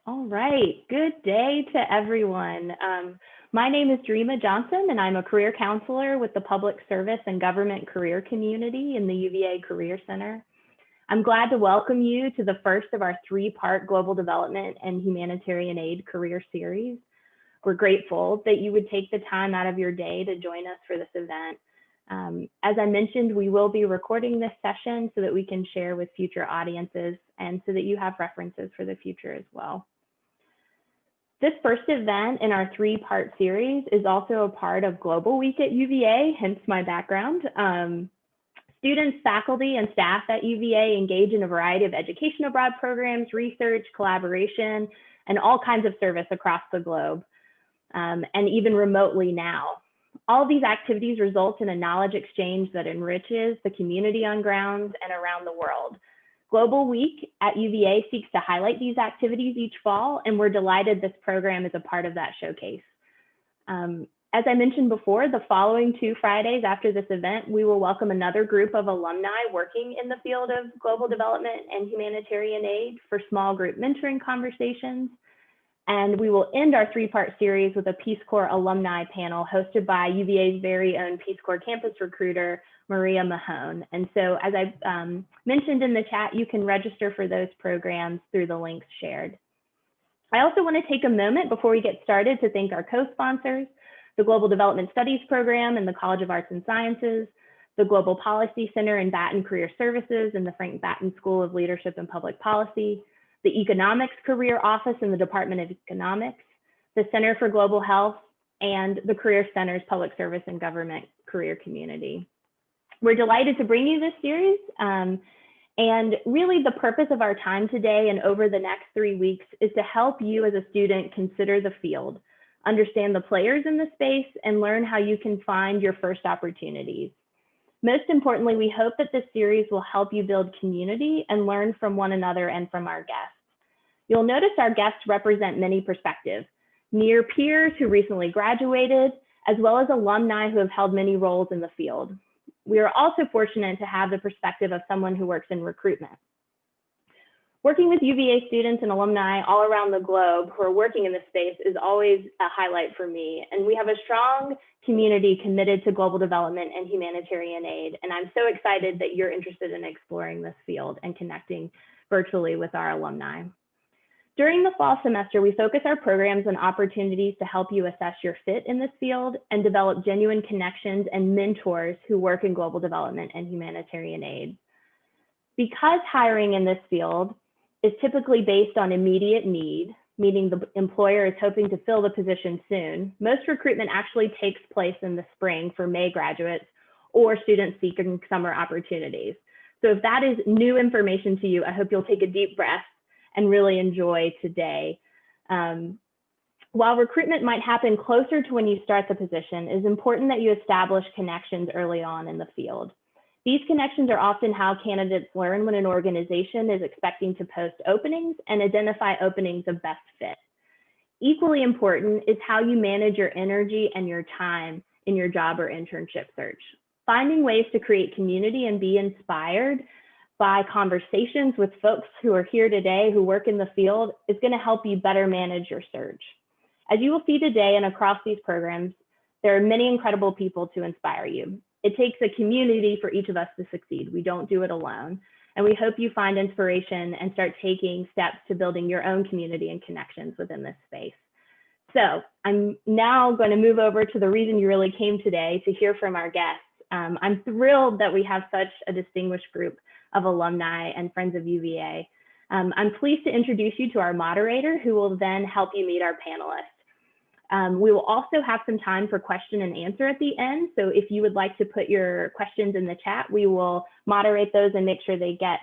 All right, good day to everyone. My name is Dreama Johnson, and I'm a career counselor with the Public Service and Government Career Community in the UVA Career Center. I'm glad to welcome you to the first of our three-part Global Development and Humanitarian Aid career series. We're grateful that you would take the time out of your day to join us for this event. As I mentioned, we will be recording this session so that we can share with future audiences and so that you have references for the future as well. This first event in our three-part series is also a part of Global Week at UVA, hence my background. Students, faculty, and staff at UVA engage in a variety of education abroad programs, research, collaboration, and all kinds of service across the globe, and even remotely now. All of these activities result in a knowledge exchange that enriches the community on ground and around the world. Global Week at UVA seeks to highlight these activities each fall, and we're delighted this program is a part of that showcase. As I mentioned before, the following 2 Fridays after this event, we will welcome another group of alumni working in the field of global development and humanitarian aid for small group mentoring conversations. And we will end our three-part series with a Peace Corps alumni panel hosted by UVA's very own Peace Corps campus recruiter, Maria Mahone. And so as I mentioned in the chat, you can register for those programs through the links shared. I also want to take a moment before we get started to thank our co-sponsors, the Global Development Studies Program and the College of Arts and Sciences, the Global Policy Center in Batten Career Services and the Frank Batten School of Leadership and Public Policy, the Economics Career Office in the Department of Economics, the Center for Global Health, and the Career Center's Public Service and Government Career Community. We're delighted to bring you this series, and really the purpose of our time today and over the next 3 weeks is to help you as a student consider the field, understand the players in the space, and learn how you can find your first opportunities. Most importantly, we hope that this series will help you build community and learn from one another and from our guests. You'll notice our guests represent many perspectives, near peers who recently graduated, as well as alumni who have held many roles in the field. We are also fortunate to have the perspective of someone who works in recruitment. Working with UVA students and alumni all around the globe who are working in this space is always a highlight for me. And we have a strong community committed to global development and humanitarian aid. And I'm so excited that you're interested in exploring this field and connecting virtually with our alumni. During the fall semester, we focus our programs on opportunities to help you assess your fit in this field and develop genuine connections and mentors who work in global development and humanitarian aid. Because hiring in this field is typically based on immediate need, meaning the employer is hoping to fill the position soon, most recruitment actually takes place in the spring for May graduates or students seeking summer opportunities. So if that is new information to you, I hope you'll take a deep breath and really enjoy today. While recruitment might happen closer to when you start the position, it is important that you establish connections early on in the field. These connections are often how candidates learn when an organization is expecting to post openings and identify openings of best fit. Equally important is how you manage your energy and your time in your job or internship search. Finding ways to create community and be inspired by conversations with folks who are here today who work in the field is going to help you better manage your search. As you will see today and across these programs, there are many incredible people to inspire you. It takes a community for each of us to succeed. We don't do it alone. And we hope you find inspiration and start taking steps to building your own community and connections within this space. So I'm now going to move over to the reason you really came today, to hear from our guests. I'm thrilled that we have such a distinguished group of alumni and friends of UVA. I'm pleased to introduce you to our moderator, who will then help you meet our panelists. We will also have some time for question and answer at the end. So if you would like to put your questions in the chat, we will moderate those and make sure they get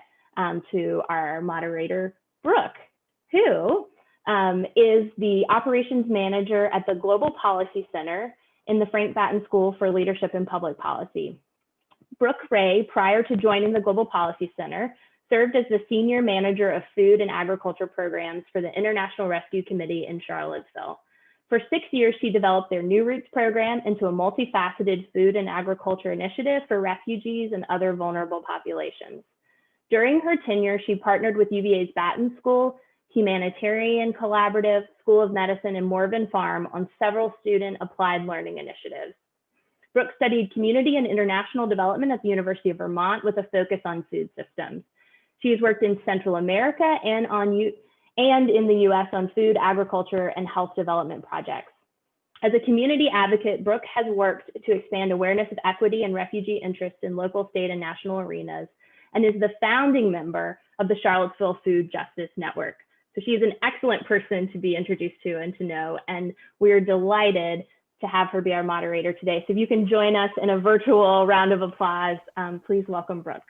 to our moderator, Brooke, who is the operations manager at the Global Policy Center in the Frank Batten School for Leadership and Public Policy. Brooke Ray, prior to joining the Global Policy Center, served as the senior manager of food and agriculture programs for the International Rescue Committee in Charlottesville. For 6 years, she developed their New Roots program into a multifaceted food and agriculture initiative for refugees and other vulnerable populations. During her tenure, she partnered with UVA's Batten School Humanitarian Collaborative, School of Medicine, and Morven Farm on several student applied learning initiatives. Brooke studied community and international development at the University of Vermont with a focus on food systems. She has worked in Central America and in the US on food, agriculture, and health development projects. As a community advocate, Brooke has worked to expand awareness of equity and refugee interests in local, state, and national arenas, and is the founding member of the Charlottesville Food Justice Network. So she is an excellent person to be introduced to and to know, and we are delighted to have her be our moderator today. So if you can join us in a virtual round of applause, please welcome Brooke.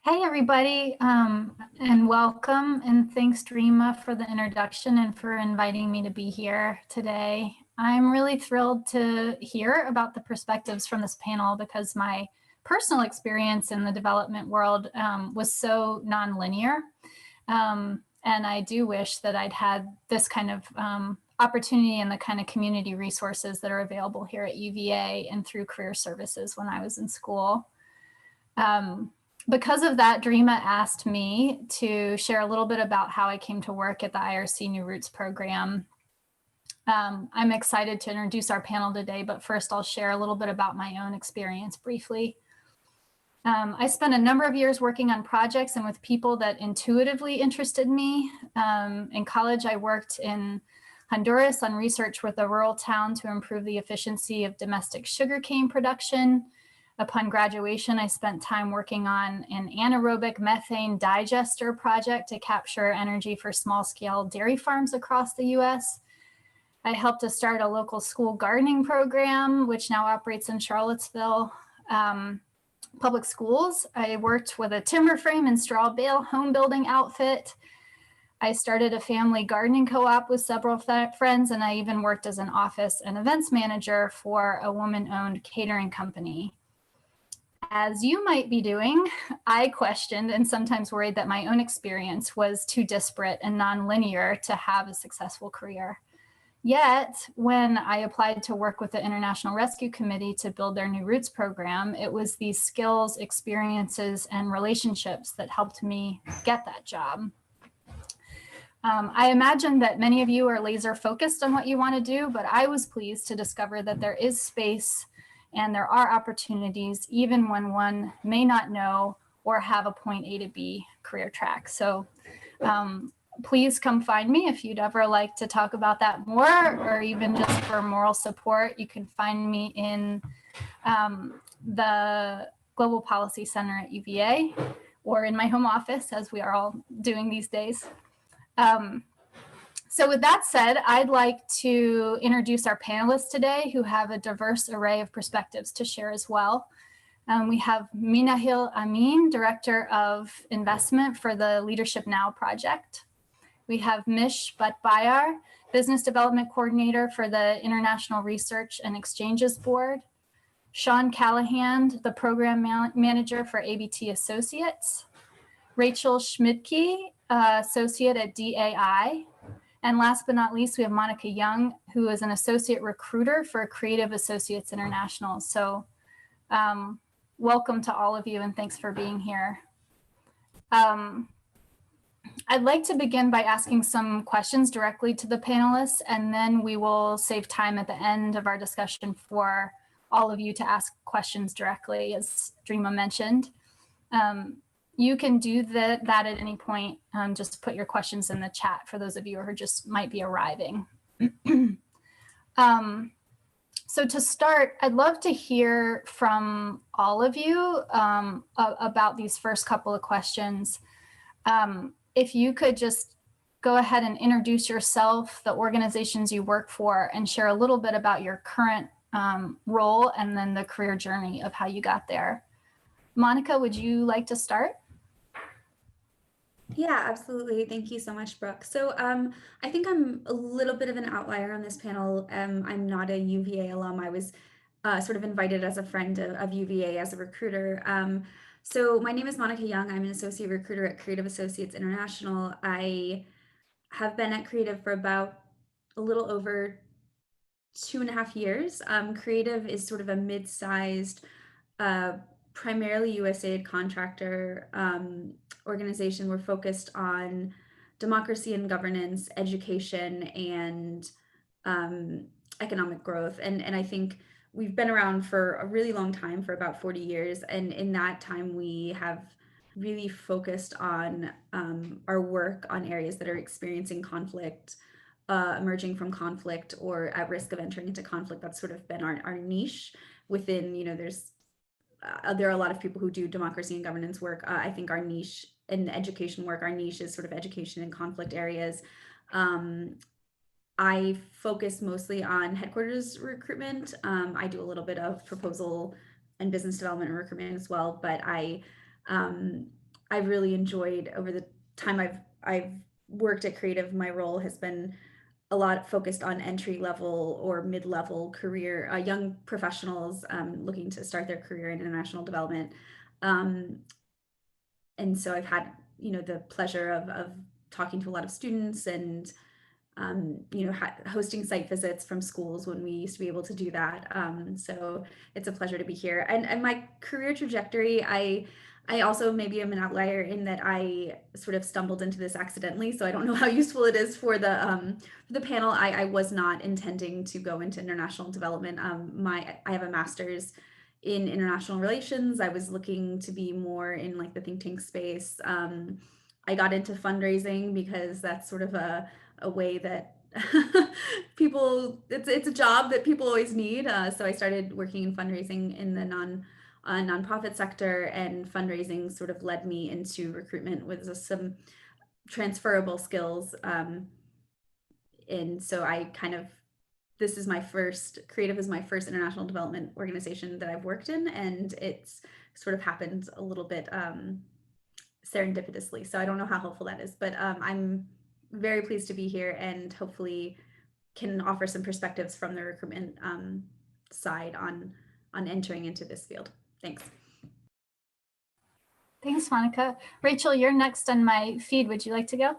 Hey everybody, and welcome, and thanks Dreama for the introduction and for inviting me to be here today. I'm really thrilled to hear about the perspectives from this panel because my personal experience in the development world was so nonlinear. And I do wish that I'd had this kind of opportunity and the kind of community resources that are available here at UVA and through career services when I was in school. Because of that, Dreama asked me to share a little bit about how I came to work at the IRC New Roots program. I'm excited to introduce our panel today, but first I'll share a little bit about my own experience briefly. I spent a number of years working on projects and with people that intuitively interested me. In college, I worked in Honduras on research with a rural town to improve the efficiency of domestic sugarcane production. Upon graduation, I spent time working on an anaerobic methane digester project to capture energy for small-scale dairy farms across the US. I helped to start a local school gardening program, which now operates in Charlottesville public schools. I worked with a timber frame and straw bale home building outfit. I started a family gardening co-op with several friends, and I even worked as an office and events manager for a woman-owned catering company. As you might be doing, I questioned and sometimes worried that my own experience was too disparate and nonlinear to have a successful career. Yet, when I applied to work with the International Rescue Committee to build their New Roots program, it was these skills, experiences, and relationships that helped me get that job. I imagine that many of you are laser focused on what you want to do, but I was pleased to discover that there is space and there are opportunities even when one may not know or have a point A to B career track. So please come find me if you'd ever like to talk about that more, or even just for moral support. You can find me in the Global Policy Center at UVA or in my home office, as we are all doing these days. So with that said, I'd like to introduce our panelists today who have a diverse array of perspectives to share as well. We have Minahil Amin, Director of Investment for the Leadership Now project. We have Mish Bhatbayar, Business Development Coordinator for the International Research and Exchanges Board. Sean Callahan, the Program Manager for ABT Associates. Rachel Schmidtke, Associate at DAI. And last but not least, we have Monica Young, who is an associate recruiter for Creative Associates International. So welcome to all of you and thanks for being here. I'd like to begin by asking some questions directly to the panelists, and then we will save time at the end of our discussion for all of you to ask questions directly, as Dreama mentioned. You can do that at any point. Just put your questions in the chat for those of you who just might be arriving. So to start, I'd love to hear from all of you about these first couple of questions. If you could just go ahead and introduce yourself, the organizations you work for, and share a little bit about your current role and then the career journey of how you got there. Monica, would you like to start? Yeah, absolutely. Thank you so much, Brooke. So I think I'm a little bit of an outlier on this panel. I'm not a UVA alum. I was sort of invited as a friend of UVA as a recruiter. So my name is Monica Young. I'm an associate recruiter at Creative Associates International. I have been at Creative for about a little over 2.5 years. Creative is sort of a mid-sized, primarily USAID contractor organization, we're focused on democracy and governance, education, and economic growth. And I think we've been around for a really long time, for about 40 years. And in that time, we have really focused on our work on areas that are experiencing conflict, emerging from conflict, or at risk of entering into conflict. That's sort of been our niche within, there are a lot of people who do democracy and governance work. I think our niche in education work, our niche is sort of education in conflict areas. I focus mostly on headquarters recruitment. I do a little bit of proposal and business development and recruitment as well, but I've really enjoyed, over the time I've worked at Creative, my role has been a lot focused on entry level or mid-level career, young professionals looking to start their career in international development. And so I've had, the pleasure of talking to a lot of students and, hosting site visits from schools when we used to be able to do that. So it's a pleasure to be here. And my career trajectory, I also maybe am an outlier in that I sort of stumbled into this accidentally. So I don't know how useful it is for the panel. I was not intending to go into international development. I have a master's in international relations. I was looking to be more in like the think tank space. I got into fundraising because that's sort of a way that it's a job that people always need. So I started working in fundraising in the nonprofit sector, and fundraising sort of led me into recruitment with some transferable skills. And so this is Creative is my first international development organization that I've worked in, and it's sort of happened a little bit serendipitously. So I don't know how helpful that is, but I'm very pleased to be here, and hopefully can offer some perspectives from the recruitment side on entering into this field. Thanks. Thanks, Monica. Rachel, you're next on my feed. Would you like to go?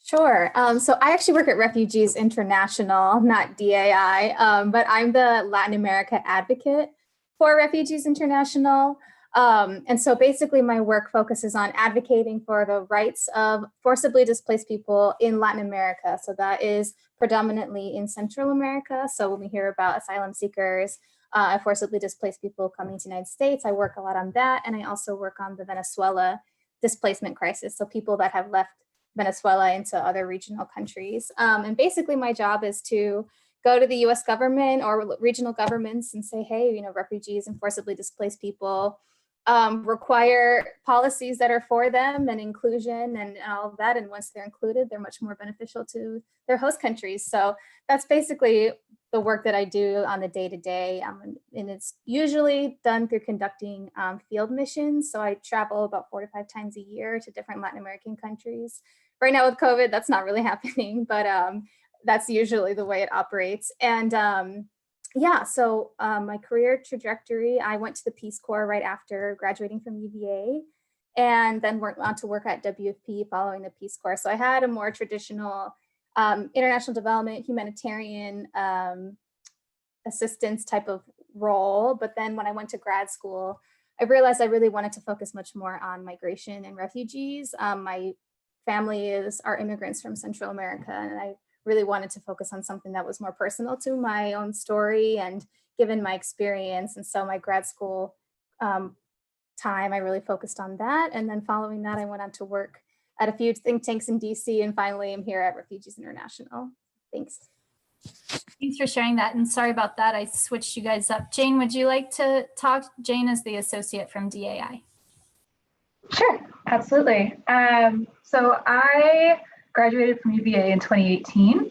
Sure. So I actually work at Refugees International, not DAI, but I'm the Latin America advocate for Refugees International. And so basically my work focuses on advocating for the rights of forcibly displaced people in Latin America. So that is predominantly in Central America. So when we hear about asylum seekers, forcibly displaced people coming to the United States, I work a lot on that. And I also work on the Venezuela displacement crisis. So people that have left Venezuela into other regional countries. And basically my job is to go to the US government or regional governments and say, hey, refugees and forcibly displaced people require policies that are for them and inclusion and all of that. And once they're included, they're much more beneficial to their host countries. So that's basically the work that I do on the day-to-day. And it's usually done through conducting field missions. So I travel about 4 to 5 times a year to different Latin American countries. Right now with COVID, that's not really happening, but that's usually the way it operates. And yeah, so my career trajectory, I went to the Peace Corps right after graduating from UVA, and then went on to work at WFP following the Peace Corps. So I had a more traditional international development, humanitarian assistance type of role. But then when I went to grad school, I realized I really wanted to focus much more on migration and refugees. My family are immigrants from Central America, and I really wanted to focus on something that was more personal to my own story and given my experience. And so my grad school time, I really focused on that. And then following that, I went on to work at a few think tanks in DC, and finally I'm here at Refugees International. Thanks. Thanks for sharing that. And sorry about that. I switched you guys up. Jane, would you like to talk? Jane is the associate from DAI. Sure, absolutely. So I graduated from UVA in 2018.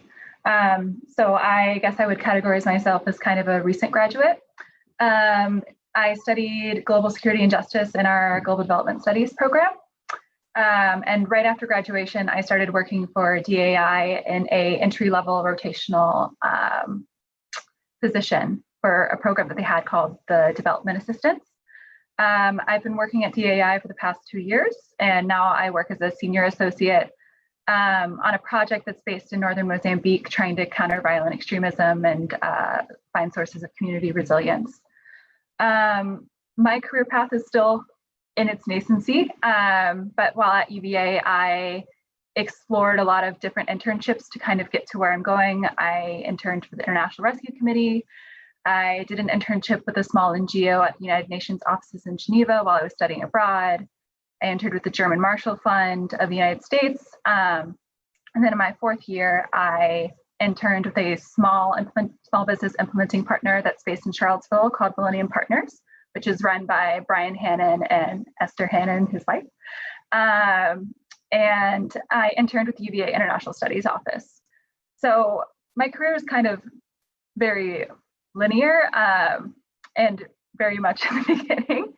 So I guess I would categorize myself as kind of a recent graduate. I studied global security and justice in our global development studies program. And right after graduation, I started working for DAI in a entry-level rotational position for a program that they had called the Development Assistance. I've been working at DAI for the past 2 years, and now I work as a senior associate on a project that's based in northern Mozambique, trying to counter violent extremism and find sources of community resilience. My career path is still in its nascency. But while at UVA, I explored a lot of different internships to kind of get to where I'm going. I interned for the International Rescue Committee. I did an internship with a small NGO at the United Nations offices in Geneva while I was studying abroad. I interned with the German Marshall Fund of the United States. And then in my 4th year, I interned with a small business implementing partner that's based in Charlottesville called Millennium Partners, which is run by Brian Hannon and Esther Hannon, his wife. And I interned with the UVA International Studies Office. So my career is kind of very linear and very much in the beginning.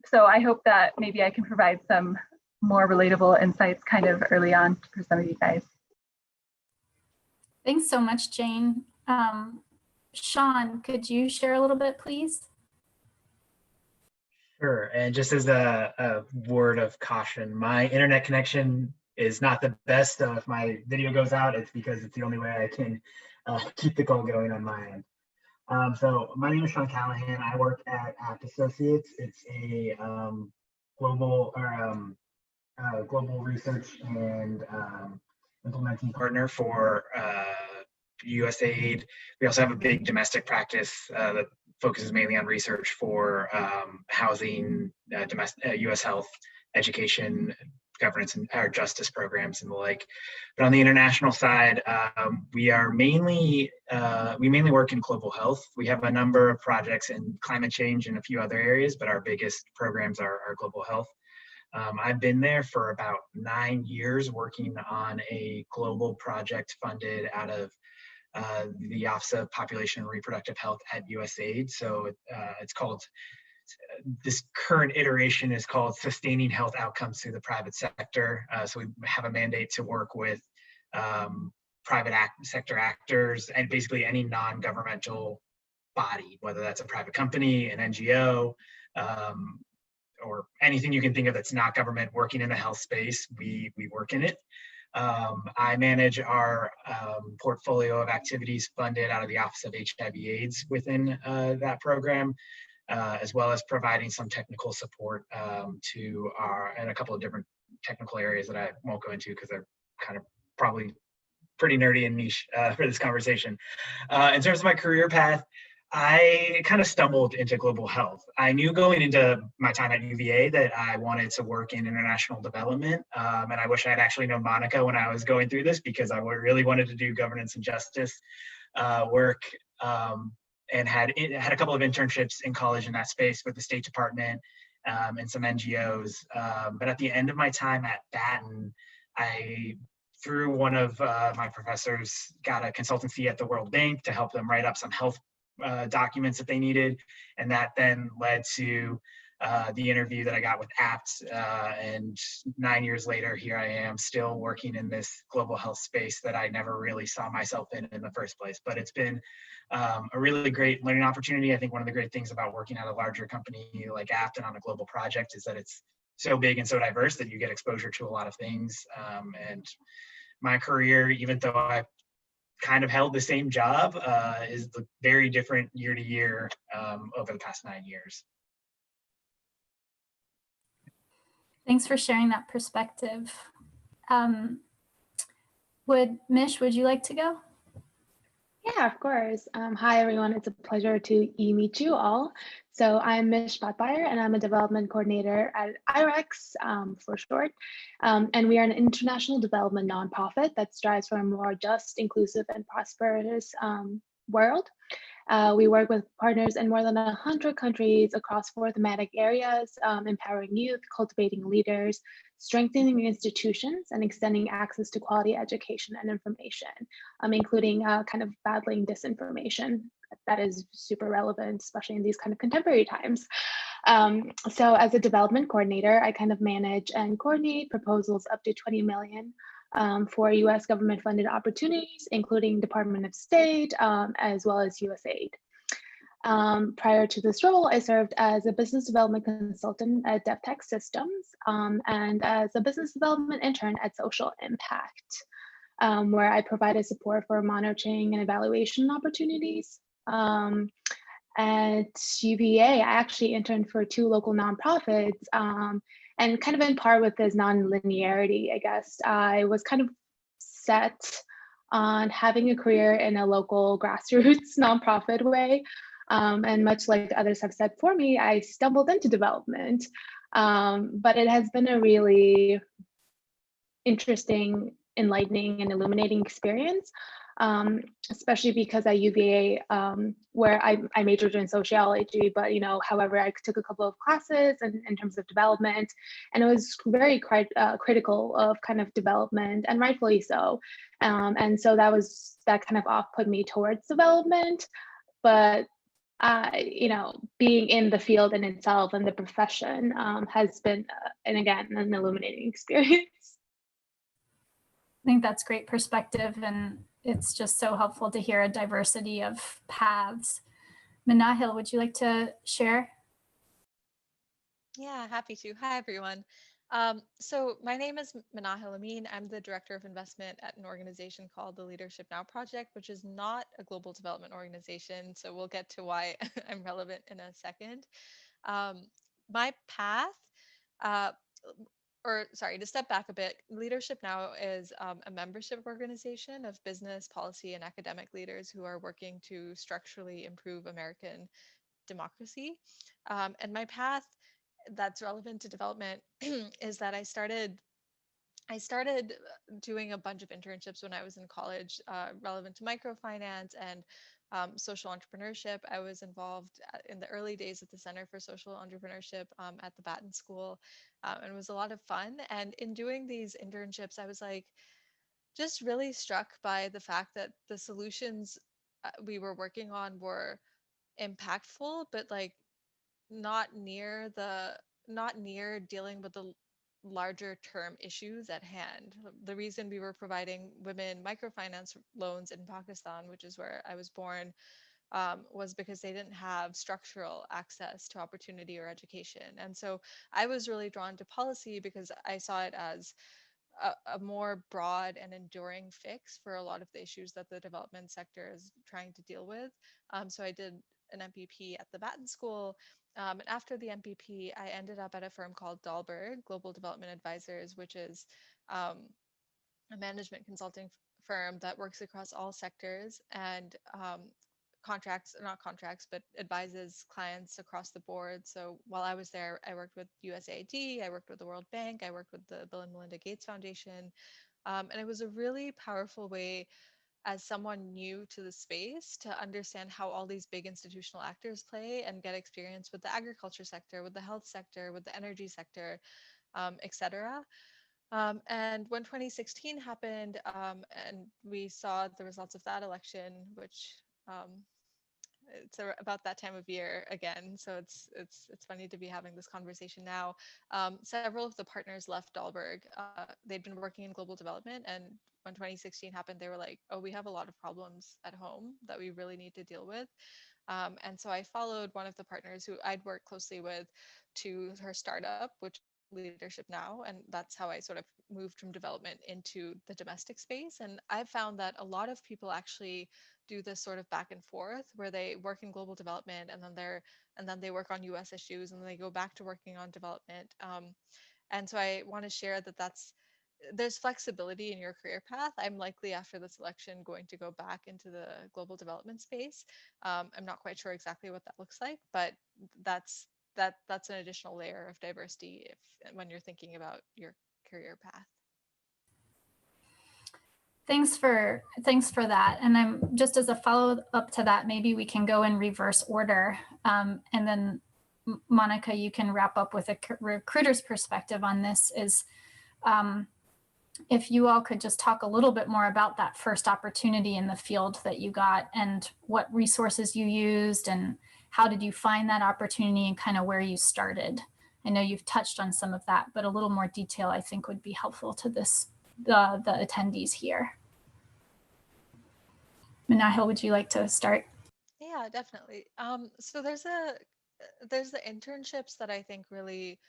So I hope that maybe I can provide some more relatable insights kind of early on for some of you guys. Thanks so much, Jane. Sean, could you share a little bit, please? Sure. And just as a word of caution, my internet connection is not the best. So if my video goes out, it's because it's the only way I can keep the call going on my end. So my name is Sean Callahan. I work at Apt Associates. It's a global research and implementing partner for USAID. We also have a big domestic practice that focuses mainly on research for housing, U.S. health, education, governance, and our justice programs and the like. But on the international side, we mainly work in global health. We have a number of projects in climate change and a few other areas, but our biggest programs are global health. I've been there for about 9 years working on a global project funded out of the Office of Population and Reproductive Health at USAID. So it's called, this current iteration is called Sustaining Health Outcomes Through the Private Sector. So we have a mandate to work with private sector actors and basically any non-governmental body, whether that's a private company, an NGO, or anything you can think of that's not government working in the health space, we work in it. I manage our portfolio of activities funded out of the Office of HIV/AIDS within that program, as well as providing some technical support to and a couple of different technical areas that I won't go into because they're kind of probably pretty nerdy and niche for this conversation. In terms of my career path, I kind of stumbled into global health. I knew going into my time at UVA that I wanted to work in international development. And I wish I had actually known Monica when I was going through this, because I really wanted to do governance and justice work, and had a couple of internships in college in that space with the State Department and some NGOs. But at the end of my time at Batten, I, through one of my professors, got a consultancy at the World Bank to help them write up some health documents that they needed, and that then led to the interview that I got with Apt, and 9 years later, here I am still working in this global health space that I never really saw myself in the first place. But it's been a really great learning opportunity. I think one of the great things about working at a larger company like Apt and on a global project is that it's so big and so diverse that you get exposure to a lot of things. And my career, even though I've kind of held the same job, is very different year to year over the past 9 years. Thanks for sharing that perspective. Mish, would you like to go? Yeah, of course. Hi, everyone. It's a pleasure to meet you all. So I'm Mish Bhatbhir, and I'm a development coordinator at IREX for short. And we are an international development nonprofit that strives for a more just, inclusive, and prosperous world. We work with partners in more than 100 countries across 4 thematic areas, empowering youth, cultivating leaders, strengthening institutions, and extending access to quality education and information, including kind of battling disinformation that is super relevant, especially in these kind of contemporary times. So as a development coordinator, I kind of manage and coordinate proposals up to 20 million for US government funded opportunities, including Department of State, as well as USAID. Prior to this role, I served as a business development consultant at DevTech Systems and as a business development intern at Social Impact, where I provided support for monitoring and evaluation opportunities. at UVA, I actually interned for 2 local nonprofits, and kind of in part with this non-linearity, I guess. I was kind of set on having a career in a local grassroots nonprofit way. And much like others have said for me, I stumbled into development. But it has been a really interesting, enlightening, and illuminating experience, especially because at UVA, where I majored in sociology, but however, I took a couple of classes in terms of development, and it was very critical of kind of development, and rightfully so. And so that kind of off-put me towards development, but being in the field in itself and the profession has been, and again, an illuminating experience. I think that's great perspective, and it's just so helpful to hear a diversity of paths. Manahil, would you like to share? Yeah, happy to. Hi, everyone. So my name is Manahil Amin. I'm the Director of Investment at an organization called the Leadership Now Project, which is not a global development organization. So we'll get to why I'm relevant in a second. My path, uh, or sorry, to step back a bit, Leadership Now is a membership organization of business, policy, and academic leaders who are working to structurally improve American democracy. And my path that's relevant to development is that I started doing a bunch of internships when I was in college, relevant to microfinance and social entrepreneurship. I was involved in the early days at the Center for Social Entrepreneurship at the Batten School, and it was a lot of fun. And in doing these internships, I was like just really struck by the fact that the solutions we were working on were impactful, but like not near dealing with the larger term issues at hand. The reason we were providing women microfinance loans in Pakistan, which is where I was born, was because they didn't have structural access to opportunity or education. And so I was really drawn to policy because I saw it as a more broad and enduring fix for a lot of the issues that the development sector is trying to deal with. So I did an MPP at the Batten School. And after the MPP, I ended up at a firm called Dahlberg Global Development Advisors, which is a management consulting firm that works across all sectors and not contracts, but advises clients across the board. So while I was there, I worked with USAID, I worked with the World Bank, I worked with the Bill and Melinda Gates Foundation. And it was a really powerful way as someone new to the space to understand how all these big institutional actors play and get experience with the agriculture sector, with the health sector, with the energy sector, et cetera. And when 2016 happened, and we saw the results of that election, which it's about that time of year again, so it's funny to be having this conversation now. Several of the partners left Dahlberg. They'd been working in global development, and when 2016 happened, they were like, "Oh, we have a lot of problems at home that we really need to deal with." And so I followed one of the partners who I'd worked closely with to her startup, which Leadership Now, and that's how I sort of moved from development into the domestic space. And I've found that a lot of people actually do this sort of back and forth where they work in global development and then they work on US issues and then they go back to working on development. And so I want to share that there's flexibility in your career path. I'm likely after this election going to go back into the global development space. I'm not quite sure exactly what that looks like, but that's an additional layer of diversity when you're thinking about your career path. Thanks for that. And I'm just as a follow up to that, maybe we can go in reverse order. And then Monica, you can wrap up with a recruiter's perspective on this is if you all could just talk a little bit more about that first opportunity in the field that you got and what resources you used and how did you find that opportunity and kind of where you started. I know you've touched on some of that, but a little more detail I think would be helpful to the attendees here. Manahil, would you like to start? Yeah, definitely. So there's the internships that I think really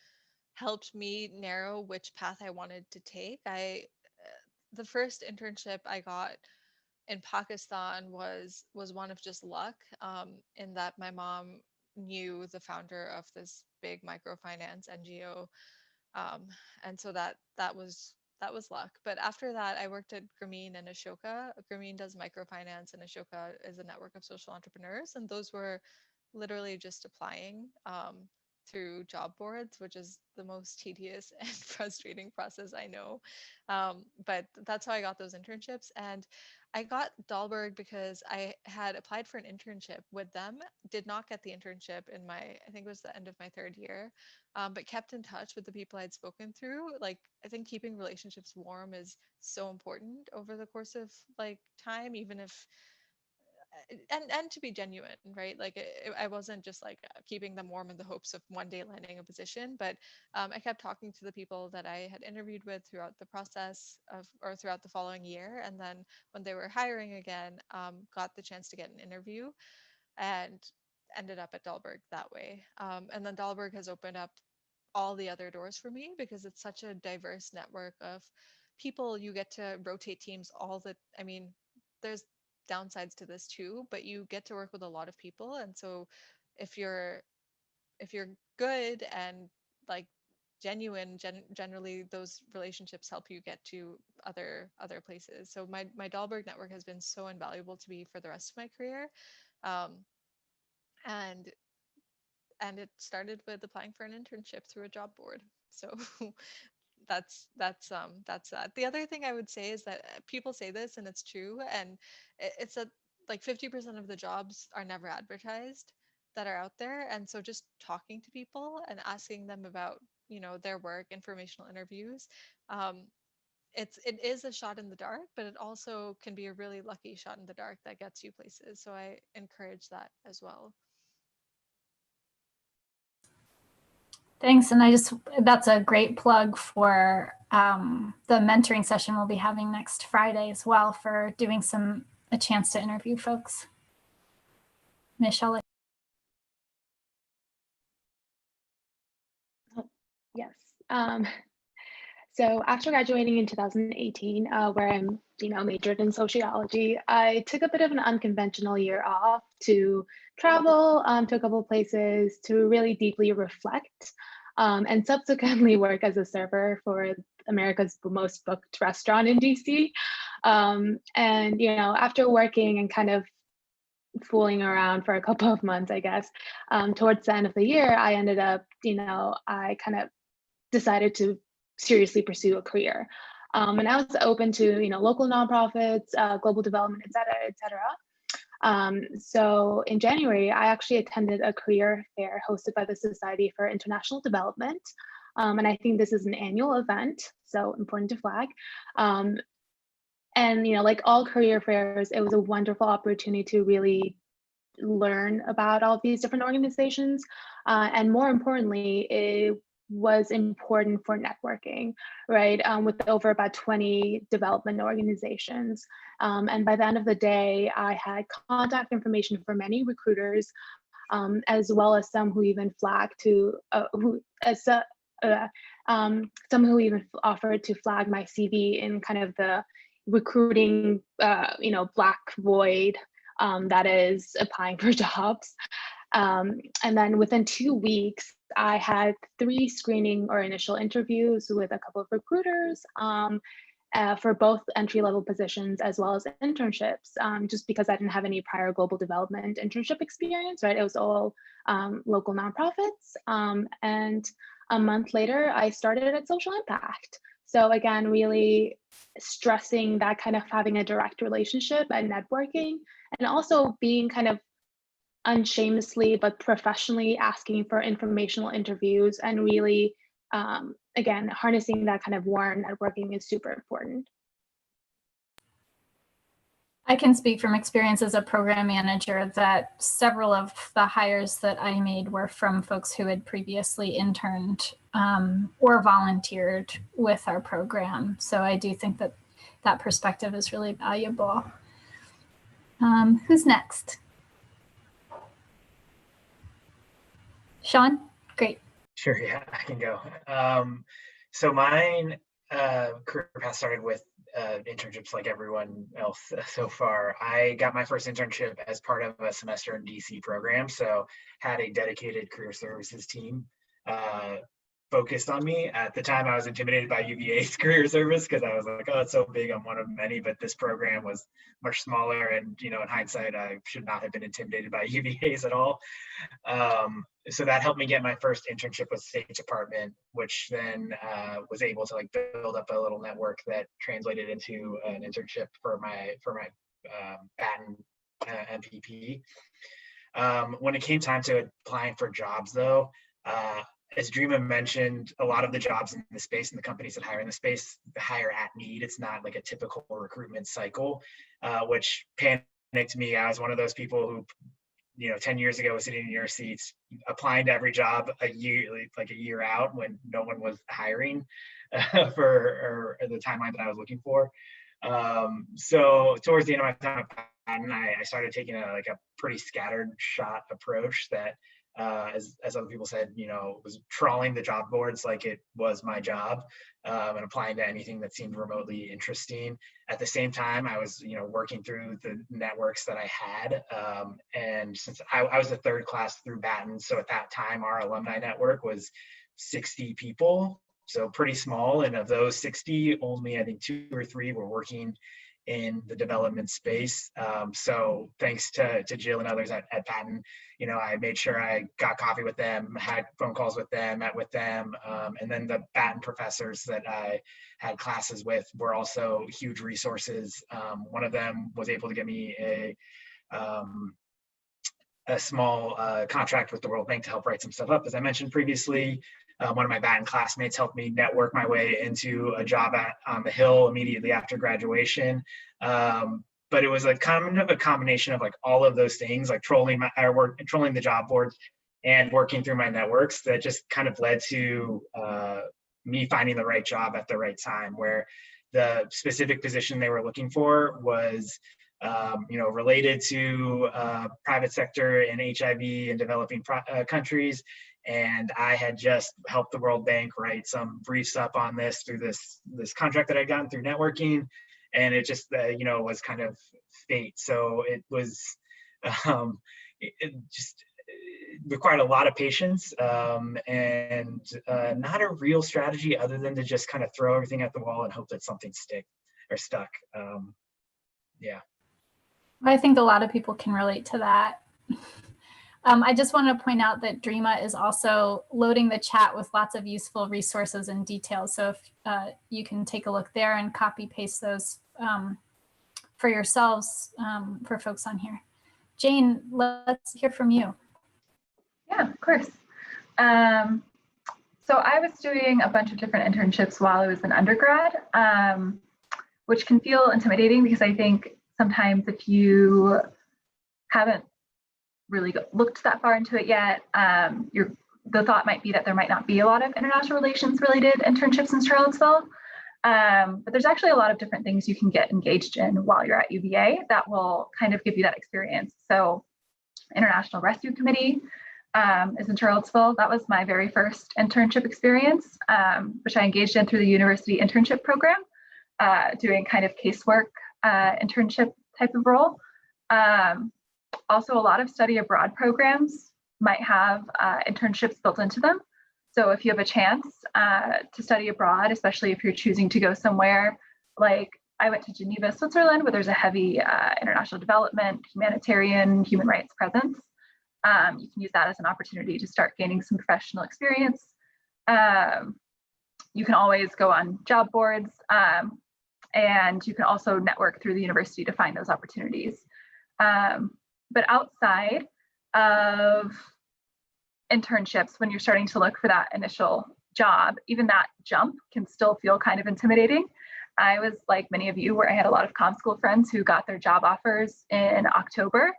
helped me narrow which path I wanted to take. The first internship I got in Pakistan was one of just luck, in that my mom knew the founder of this big microfinance NGO, and so that was luck. But after that, I worked at Grameen and Ashoka. Grameen does microfinance, and Ashoka is a network of social entrepreneurs, and those were literally just applying through job boards, which is the most tedious and frustrating process I know. But that's how I got those internships. And I got Dahlberg because I had applied for an internship with them, did not get the internship in my, I think it was the end of my third year, but kept in touch with the people I'd spoken through. Like, I think keeping relationships warm is so important over the course of like time, even if, and to be genuine, right? Like I wasn't just like keeping them warm in the hopes of one day landing a position, but I kept talking to the people that I had interviewed with throughout the process of, or throughout the following year. And then when they were hiring again, got the chance to get an interview and ended up at Dahlberg that way. And then Dahlberg has opened up all the other doors for me because it's such a diverse network of people. You get to rotate teams I mean, there's downsides to this too, but you get to work with a lot of people. And so if you're good and like genuine, generally those relationships help you get to other places. So my Dahlberg network has been so invaluable to me for the rest of my career. And it started with applying for an internship through a job board. So that's that. The other thing I would say is that people say this and it's true, and it's that like 50% of the jobs are never advertised that are out there. And so just talking to people and asking them about, you know, their work, informational interviews, it is a shot in the dark, but it also can be a really lucky shot in the dark that gets you places. So I encourage that as well. Thanks. And that's a great plug for the mentoring session we'll be having next Friday as well, for doing a chance to interview folks. Michelle. Yes. So after graduating in 2018, where I'm, majored in sociology, I took a bit of an unconventional year off to travel to a couple of places to really deeply reflect, and subsequently work as a server for America's most booked restaurant in DC. And, after working and kind of fooling around for a couple of months, I guess, towards the end of the year, I ended up, I kind of decided to seriously pursue a career. And I was open to, local nonprofits, global development, et cetera. So in January, I actually attended a career fair hosted by the Society for International Development. And I think this is an annual event, so important to flag. And, like all career fairs, it was a wonderful opportunity to really learn about all these different organizations. And more importantly, it was important for networking, right? With over about 20 development organizations. And by the end of the day, I had contact information for many recruiters, as well as some who even flagged to, some who even offered to flag my CV in kind of the recruiting, black void that is applying for jobs. And then within 2 weeks, I had 3 screening or initial interviews with a couple of recruiters for both entry-level positions as well as internships, just because I didn't have any prior global development internship experience, right? It was all local nonprofits. And a month later, I started at Social Impact. So again, really stressing that kind of having a direct relationship and networking, and also being kind of unshamelessly but professionally asking for informational interviews, and really, again, harnessing that kind of warm networking is super important. I can speak from experience as a program manager that several of the hires that I made were from folks who had previously interned or volunteered with our program. So I do think that that perspective is really valuable. Who's next? Sean? Great. Sure, yeah, I can go. So mine career path started with internships like everyone else so far. I got my first internship as part of a semester in DC program, so had a dedicated career services team focused on me. At the time, I was intimidated by UVA's career service because I was like, oh, it's so big, I'm one of many, but this program was much smaller, and in hindsight, I should not have been intimidated by UVA's at all. So that helped me get my first internship with State Department, which then was able to build up a little network that translated into an internship for my Baton MPP. When it came time to applying for jobs, though, as Dreama mentioned, a lot of the jobs in the space and the companies that hire in the space hire at need. It's not like a typical recruitment cycle, which panicked me. I was one of those people who 10 years ago was sitting in your seats applying to every job a year out when no one was hiring for the timeline that I was looking for. So towards the end of my time at Patton, I started taking a pretty scattered shot approach that, as other people said, was trawling the job boards like it was my job, and applying to anything that seemed remotely interesting. At the same time, I was, working through the networks that I had. And since I was the third class through Baton, so at that time, our alumni network was 60 people, so pretty small. And of those 60, only I think 2 or 3 were working in the development space. So thanks to Jill and others at Baton, I made sure I got coffee with them, had phone calls with them, met with them. And then the Baton professors that I had classes with were also huge resources. One of them was able to get me a small contract with the World Bank to help write some stuff up, as I mentioned previously. One of my Baton classmates helped me network my way into a job on the Hill immediately after graduation. But it was kind of a combination of all of those things, trolling the job boards and working through my networks, that just kind of led to me finding the right job at the right time, where the specific position they were looking for was related to private sector and HIV in developing countries. And I had just helped the World Bank write some briefs up on this through this contract that I'd gotten through networking. And it just, was kind of fate. So it was, it just required a lot of patience, and not a real strategy other than to just kind of throw everything at the wall and hope that something stuck. Yeah. I think a lot of people can relate to that. I just want to point out that Dreama is also loading the chat with lots of useful resources and details. So if you can take a look there and copy paste those for yourselves, for folks on here. Jane, let's hear from you. Yeah, of course. So I was doing a bunch of different internships while I was an undergrad, which can feel intimidating because I think sometimes if you haven't really looked that far into it yet, the thought might be that there might not be a lot of international relations related internships in Charlottesville. But there's actually a lot of different things you can get engaged in while you're at UVA that will kind of give you that experience. So International Rescue Committee is in Charlottesville. That was my very first internship experience, which I engaged in through the university internship program, doing kind of casework internship type of role. Also, a lot of study abroad programs might have internships built into them. So if you have a chance to study abroad, especially if you're choosing to go somewhere, like I went to Geneva, Switzerland, where there's a heavy international development, humanitarian, human rights presence. You can use that as an opportunity to start gaining some professional experience. You can always go on job boards, and you can also network through the university to find those opportunities. But outside of internships, when you're starting to look for that initial job, even that jump can still feel kind of intimidating. I was like many of you, where I had a lot of comm school friends who got their job offers in October,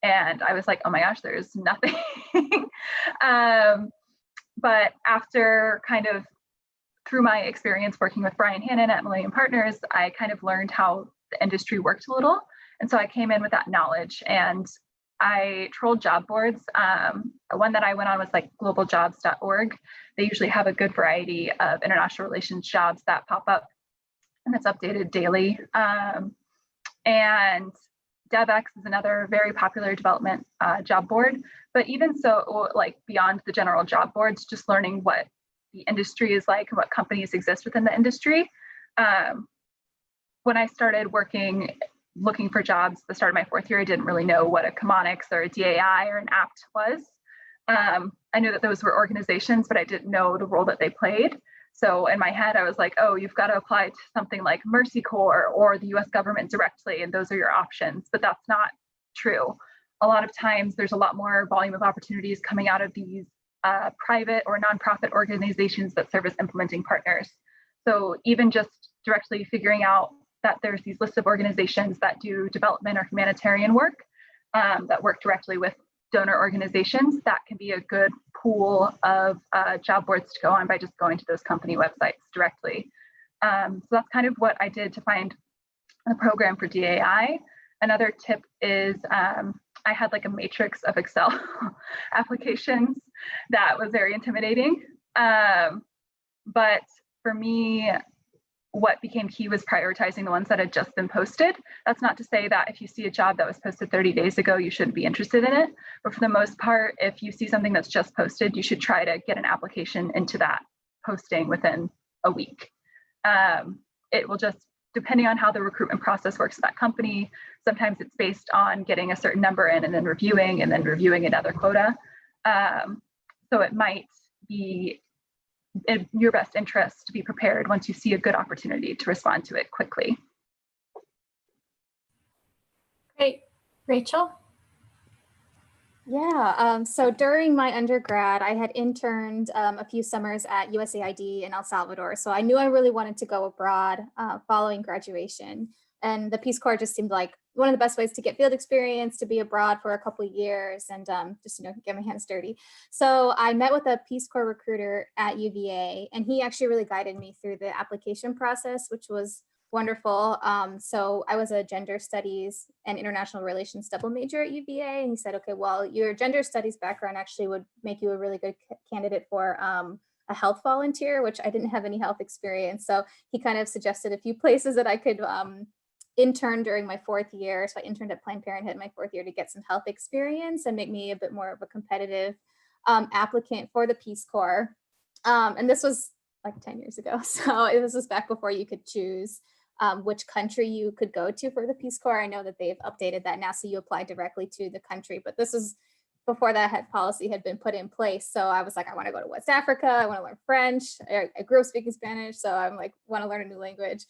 and I was like, oh my gosh, there's nothing. But after kind of through my experience working with Brian Hannon at Millennium Partners, I kind of learned how the industry worked a little. And so I came in with that knowledge, and I trolled job boards. One that I went on was like globaljobs.org. They usually have a good variety of international relations jobs that pop up. and it's updated daily. And DevX is another very popular development job board. But even so, like beyond the general job boards, just learning what the industry is like and what companies exist within the industry. When I started looking for jobs at the start of my 4th year, I didn't really know what a Chemonics or a DAI or an APT was. I knew that those were organizations, but I didn't know the role that they played. So in my head, I was like, oh, you've got to apply to something like Mercy Corps or the US government directly, and those are your options. But that's not true. A lot of times there's a lot more volume of opportunities coming out of these private or nonprofit organizations that serve as implementing partners. So even just directly figuring out that there's these lists of organizations that do development or humanitarian work that work directly with donor organizations, that can be a good pool of job boards to go on by just going to those company websites directly. So that's kind of what I did to find a program for DAI. Another tip is I had like a matrix of Excel applications that was very intimidating. But for me, what became key was prioritizing the ones that had just been posted. That's not to say that if you see a job that was posted 30 days ago, you shouldn't be interested in it. But for the most part, if you see something that's just posted, you should try to get an application into that posting within a week. It will just, depending on how the recruitment process works at that company, sometimes it's based on getting a certain number in and then reviewing another quota. So it might be in your best interest to be prepared once you see a good opportunity to respond to it quickly. Great. Rachel? Yeah, so during my undergrad, I had interned a few summers at USAID in El Salvador. So I knew I really wanted to go abroad following graduation. And the Peace Corps just seemed like one of the best ways to get field experience, to be abroad for a couple of years and just, get my hands dirty. So I met with a Peace Corps recruiter at UVA, and he actually really guided me through the application process, which was wonderful. So I was a gender studies and international relations double major at UVA, and he said, okay, well, your gender studies background actually would make you a really good candidate for a health volunteer, which I didn't have any health experience. So he kind of suggested a few places that I could intern during my 4th year. So I interned at Planned Parenthood my 4th year to get some health experience and make me a bit more of a competitive applicant for the Peace Corps. And this was like 10 years ago. So this was back before you could choose which country you could go to for the Peace Corps. I know that they've updated that now, so you apply directly to the country, but this is before that policy had been put in place. So I was like, I want to go to West Africa. I want to learn French. I grew up speaking Spanish, so I'm like, want to learn a new language.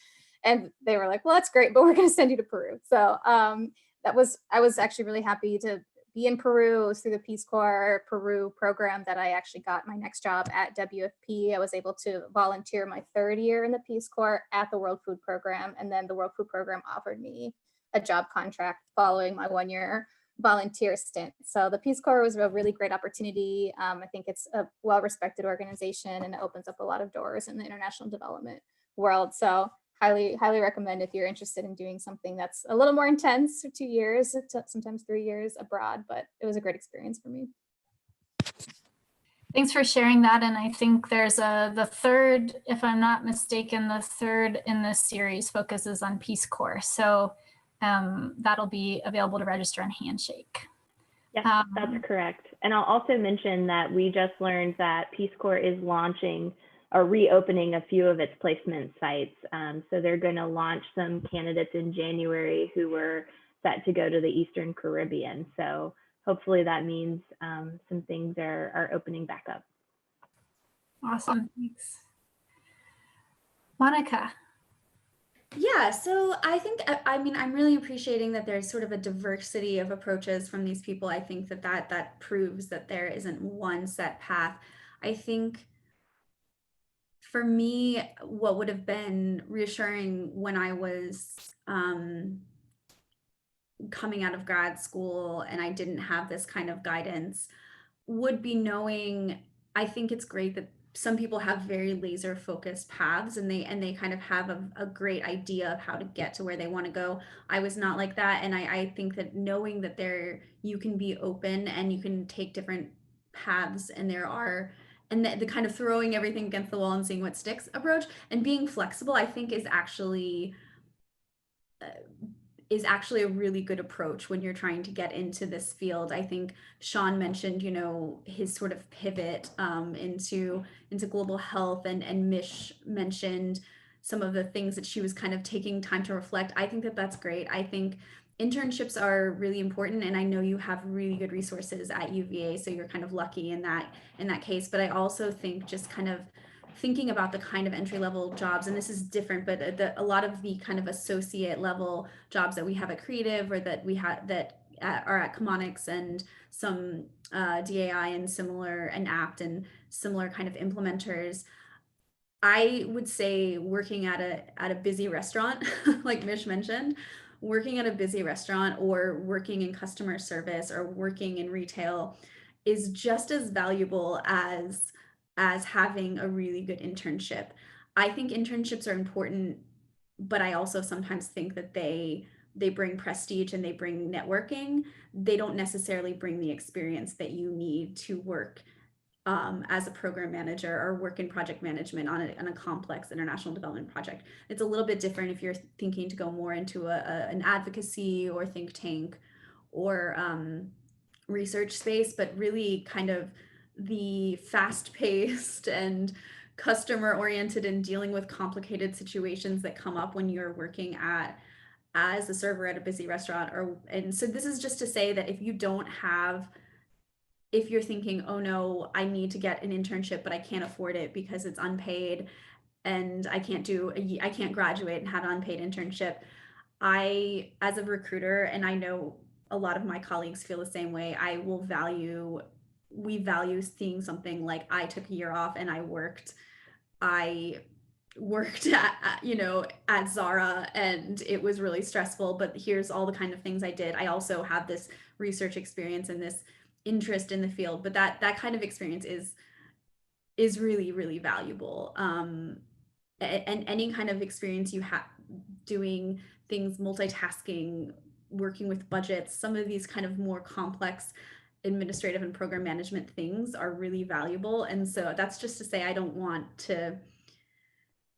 And they were like, well, that's great, but we're going to send you to Peru. So I was actually really happy to be in Peru. It was through the Peace Corps Peru program that I actually got my next job at WFP. I was able to volunteer my 3rd year in the Peace Corps at the World Food Program. And then the World Food Program offered me a job contract following my 1-year volunteer stint. So the Peace Corps was a really great opportunity. I think it's a well-respected organization, and it opens up a lot of doors in the international development world. So highly recommend if you're interested in doing something that's a little more intense for 2 years, sometimes 3 years abroad, but it was a great experience for me. Thanks for sharing that. And I think there's the third, if I'm not mistaken, the third in this series focuses on Peace Corps. So that'll be available to register on Handshake. Yes, that's correct. And I'll also mention that we just learned that Peace Corps is launching or reopening a few of its placement sites. So they're going to launch some candidates in January who were set to go to the Eastern Caribbean. So hopefully that means some things are opening back up. Awesome, thanks. Monica. Yeah, so I think, I'm really appreciating that there's sort of a diversity of approaches from these people. I think that proves that there isn't one set path. I think for me, what would have been reassuring when I was coming out of grad school and I didn't have this kind of guidance would be knowing, I think it's great that some people have very laser focused paths and they kind of have a great idea of how to get to where they want to go. I was not like that. And I think that knowing that you can be open and you can take different paths, and there are and the kind of throwing everything against the wall and seeing what sticks approach, and being flexible, I think is actually a really good approach when you're trying to get into this field. I think Sean mentioned, you know, his sort of pivot into global health, and Mish mentioned some of the things that she was kind of taking time to reflect. I think that that's great. I think internships are really important, and I know you have really good resources at UVA, so you're kind of lucky in that case. But I also think just kind of thinking about the kind of entry-level jobs, and this is different, but a lot of the kind of associate level jobs that we have at Creative, or that we have that are at Chemonics, and some DAI and similar, and APT and similar kind of implementers. I would say working at a busy restaurant, like Mish mentioned, working at a busy restaurant, or working in customer service, or working in retail is just as valuable as having a really good internship. I think internships are important, but I also sometimes think that they bring prestige and they bring networking. They don't necessarily bring the experience that you need to work as a program manager, or work in project management on a complex international development project. It's a little bit different if you're thinking to go more into an advocacy or think tank or research space, but really kind of the fast-paced and customer-oriented and dealing with complicated situations that come up when you're working as a server at a busy restaurant. And so this is just to say that if you're thinking, oh no, I need to get an internship, but I can't afford it because it's unpaid, and I can't graduate and have an unpaid internship. As a recruiter, and I know a lot of my colleagues feel the same way, we value seeing something like, I took a year off and I worked at, you know, at Zara, and it was really stressful, but here's all the kind of things I did. I also have this research experience and this interest in the field, but that kind of experience is really, really valuable. And any kind of experience you have doing things, multitasking, working with budgets, some of these kind of more complex administrative and program management things are really valuable. And so that's just to say, I don't want to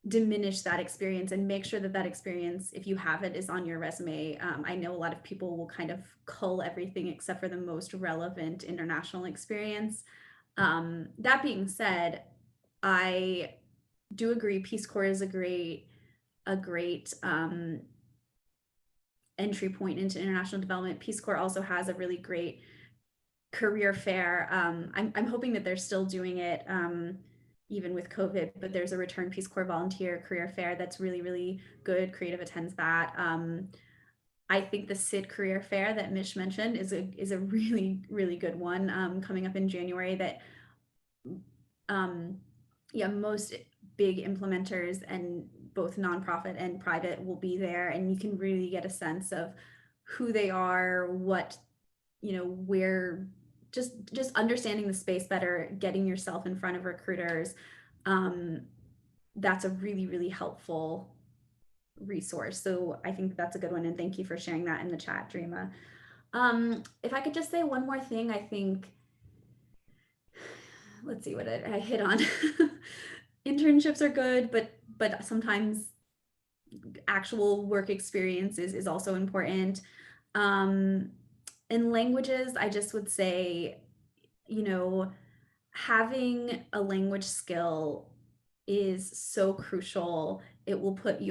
diminish that experience, and make sure that experience, if you have it, is on your resume. I know a lot of people will kind of cull everything except for the most relevant international experience. That being said, I do agree Peace Corps is a great entry point into international development. Peace Corps also has a really great career fair. I'm hoping that they're still doing it even with COVID, but there's a Return Peace Corps volunteer career fair that's really, really good. Creative attends that. I think the SID career fair that Mish mentioned is a really, really good one coming up in January, that most big implementers and both nonprofit and private will be there, and you can really get a sense of who they are, what, you know, where, just understanding the space better, getting yourself in front of recruiters. That's a really, really helpful resource. So I think that's a good one, and thank you for sharing that in the chat, Dreama. If I could just say one more thing, I think, let's see what I hit on. Internships are good, but sometimes actual work experience is also important. In languages, I just would say, you know, having a language skill is so crucial. It will put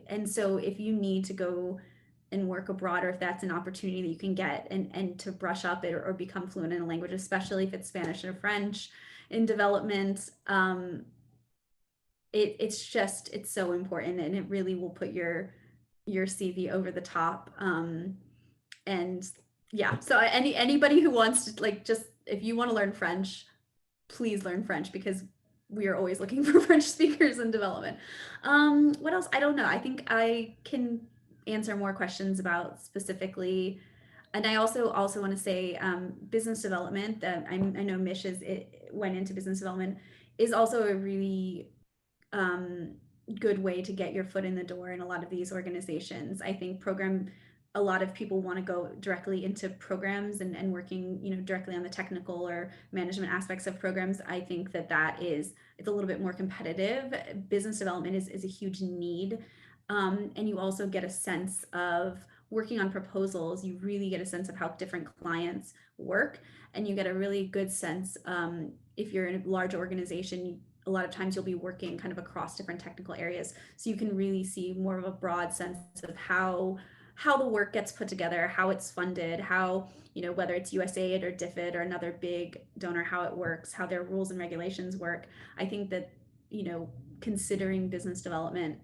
and so if you need to go and work abroad, or if that's an opportunity that you can get, and to brush up it, or become fluent in a language, especially if it's Spanish or French in development, it's so important, and it really will put your CV over the top. And yeah, so anybody who wants to, like, just, if you want to learn French, please learn French, because we are always looking for French speakers in development. What else? I don't know. I think I can answer more questions about specifically. And I also want to say business development, I know Mish went into business development, is also a really good way to get your foot in the door in a lot of these organizations. I think program a lot of people want to go directly into programs and working, directly on the technical or management aspects of programs. I think it's a little bit more competitive. Business development is a huge need. And you also get a sense of working on proposals. You really get a sense of how different clients work, and you get a really good sense, if you're in a large organization, a lot of times you'll be working kind of across different technical areas. So you can really see more of a broad sense of how the work gets put together, how it's funded, how, whether it's USAID or DFID or another big donor, how it works, how their rules and regulations work. I think that, considering business development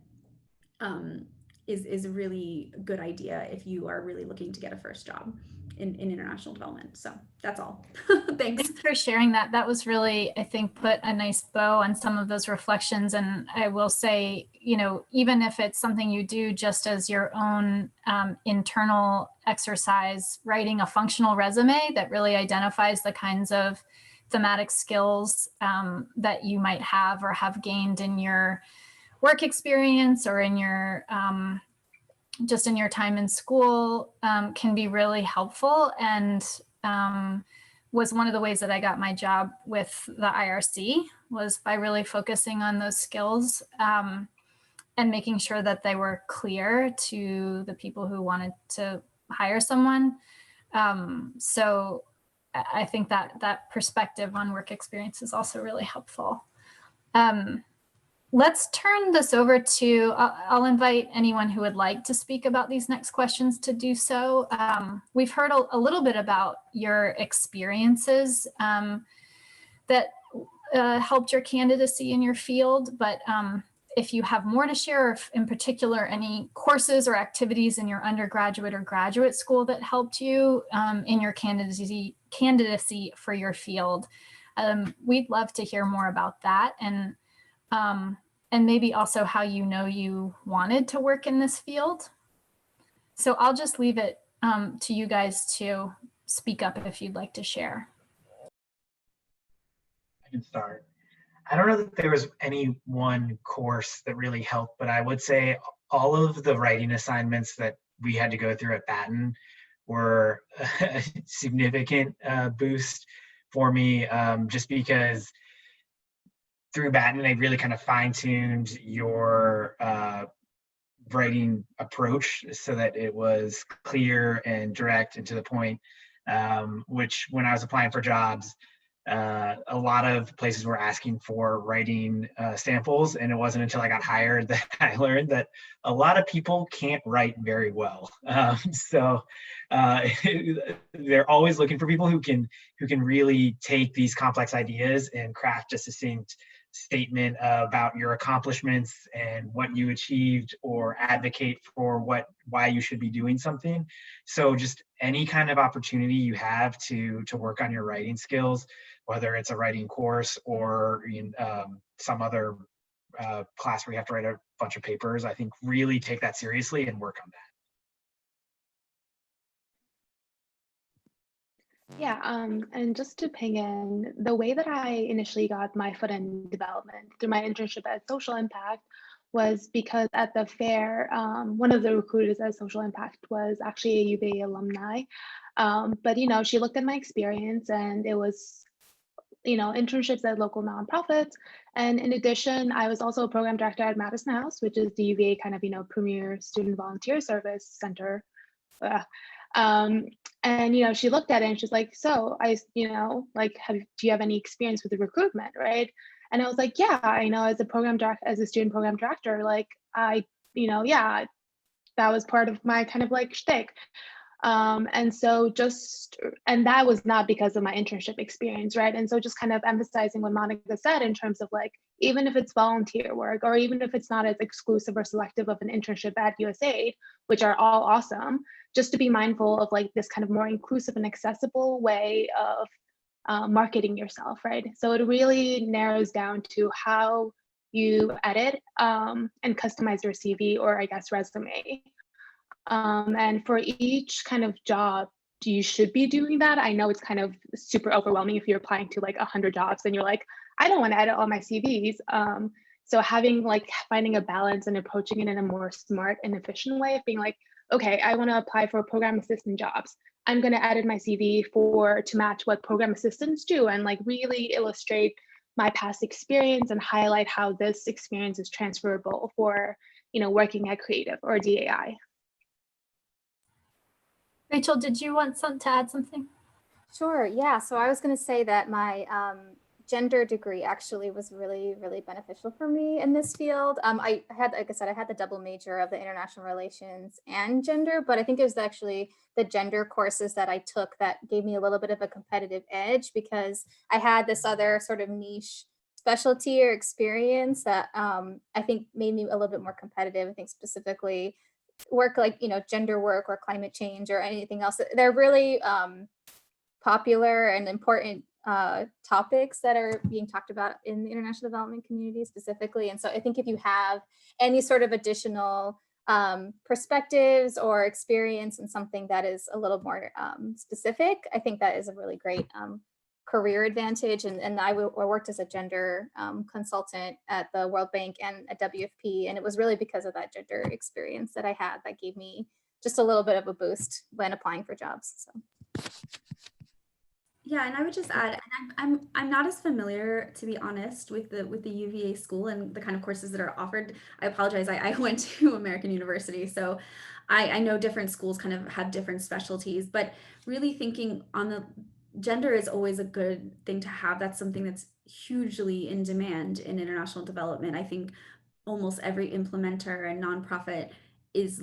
is a really good idea if you are really looking to get a first job in international development. So that's all. Thanks. Thanks for sharing that. That was really, I think, put a nice bow on some of those reflections. And I will say, even if it's something you do just as your own internal exercise, writing a functional resume that really identifies the kinds of thematic skills that you might have or have gained in your work experience or in your just in your time in school can be really helpful, and was one of the ways that I got my job with the IRC, was by really focusing on those skills and making sure that they were clear to the people who wanted to hire someone. So I think that perspective on work experience is also really helpful. Let's turn this over to, I'll invite anyone who would like to speak about these next questions to do so. We've heard a little bit about your experiences that helped your candidacy in your field, but if you have more to share, or if in particular any courses or activities in your undergraduate or graduate school that helped you in your candidacy for your field, we'd love to hear more about that. And maybe also how you wanted to work in this field. So I'll just leave it to you guys to speak up if you'd like to share. I can start. I don't know that there was any one course that really helped, but I would say all of the writing assignments that we had to go through at Batten were a significant boost for me, just because through Batten, they really kind of fine-tuned your writing approach so that it was clear and direct and to the point, which when I was applying for jobs, a lot of places were asking for writing samples, and it wasn't until I got hired that I learned that a lot of people can't write very well. So they're always looking for people who can really take these complex ideas and craft a succinct statement about your accomplishments and what you achieved, or advocate for why you should be doing something. So just any kind of opportunity you have to work on your writing skills, whether it's a writing course or in some other class where you have to write a bunch of papers, I think really take that seriously and work on that. Yeah, and just to ping in, the way that I initially got my foot in development through my internship at Social Impact was because at the fair, one of the recruiters at Social Impact was actually a UVA alumni. But, she looked at my experience, and it was, internships at local nonprofits. And in addition, I was also a program director at Madison House, which is the UVA kind of, premier student volunteer service center. And she looked at it and she's like, so do you have any experience with the recruitment, right? And I was like, yeah, as a student program director, that was part of my kind of shtick. And that was not because of my internship experience, right? And so just kind of emphasizing what Monica said in terms of even if it's volunteer work, or even if it's not as exclusive or selective of an internship at USAID, which are all awesome, just to be mindful of this kind of more inclusive and accessible way of marketing yourself, right? So it really narrows down to how you edit and customize your CV, or I guess resume. And for each kind of job, you should be doing that. I know it's kind of super overwhelming if you're applying to 100 jobs and you're like, I don't want to edit all my CVs. So finding a balance and approaching it in a more smart and efficient way of being okay, I want to apply for program assistant jobs. I'm going to edit my CV to match what program assistants do and like really illustrate my past experience and highlight how this experience is transferable for, working at Creative or DAI. Rachel, did you want to add something? Sure, yeah. So I was going to say that my gender degree actually was really, really beneficial for me in this field. I had, like I said, I had the double major of the international relations and gender, but I think it was actually the gender courses that I took that gave me a little bit of a competitive edge, because I had this other sort of niche specialty or experience that I think made me a little bit more competitive. I think specifically work like, gender work or climate change or anything else. They're really popular and important topics that are being talked about in the international development community specifically. And so I think if you have any sort of additional perspectives or experience in something that is a little more specific, I think that is a really great career advantage. And I worked as a gender consultant at the World Bank and at WFP. And it was really because of that gender experience that I had that gave me just a little bit of a boost when applying for jobs. So. Yeah, and I would just add, and I'm not as familiar, to be honest, with the UVA school and the kind of courses that are offered. I apologize. I went to American University, so I know different schools kind of have different specialties, but really thinking on the gender is always a good thing to have. That's something that's hugely in demand in international development. I think almost every implementer and nonprofit is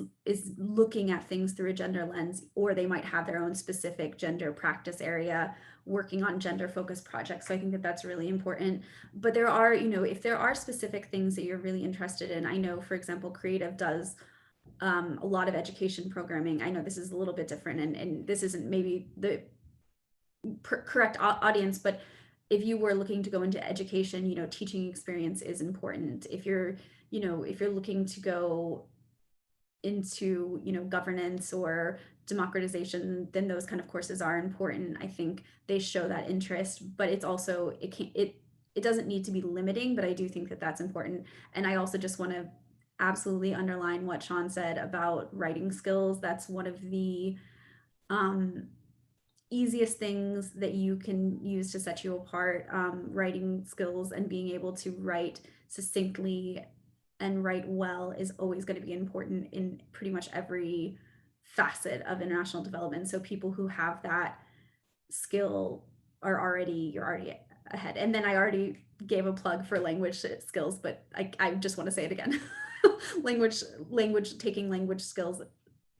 looking at things through a gender lens, or they might have their own specific gender practice area working on gender focused projects. So I think that that's really important. But there are, if there are specific things that you're really interested in, I know, for example, Creative does a lot of education programming. I know this is a little bit different, and this isn't maybe the correct audience, but if you were looking to go into education, teaching experience is important. If you're looking to go into governance or democratization, then those kind of courses are important. I think they show that interest, but it's also it doesn't need to be limiting, but I do think that that's important. And I also just want to absolutely underline what Sean said about writing skills. That's one of the easiest things that you can use to set you apart. Writing skills and being able to write succinctly and write well is always going to be important in pretty much every facet of international development. So people who have that skill you're already ahead. And then I already gave a plug for language skills, but I just want to say it again. Taking language skills,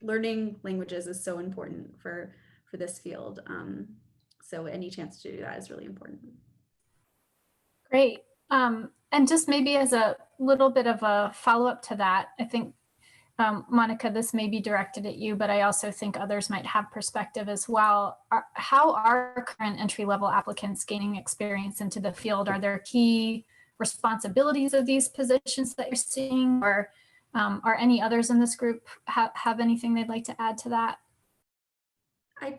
learning languages is so important for this field. So any chance to do that is really important. Great. And just maybe as a little bit of a follow-up to that, I think, Monica, this may be directed at you, but I also think others might have perspective as well. How are current entry-level applicants gaining experience into the field? Are there key responsibilities of these positions that you're seeing, or are any others in this group have anything they'd like to add to that? I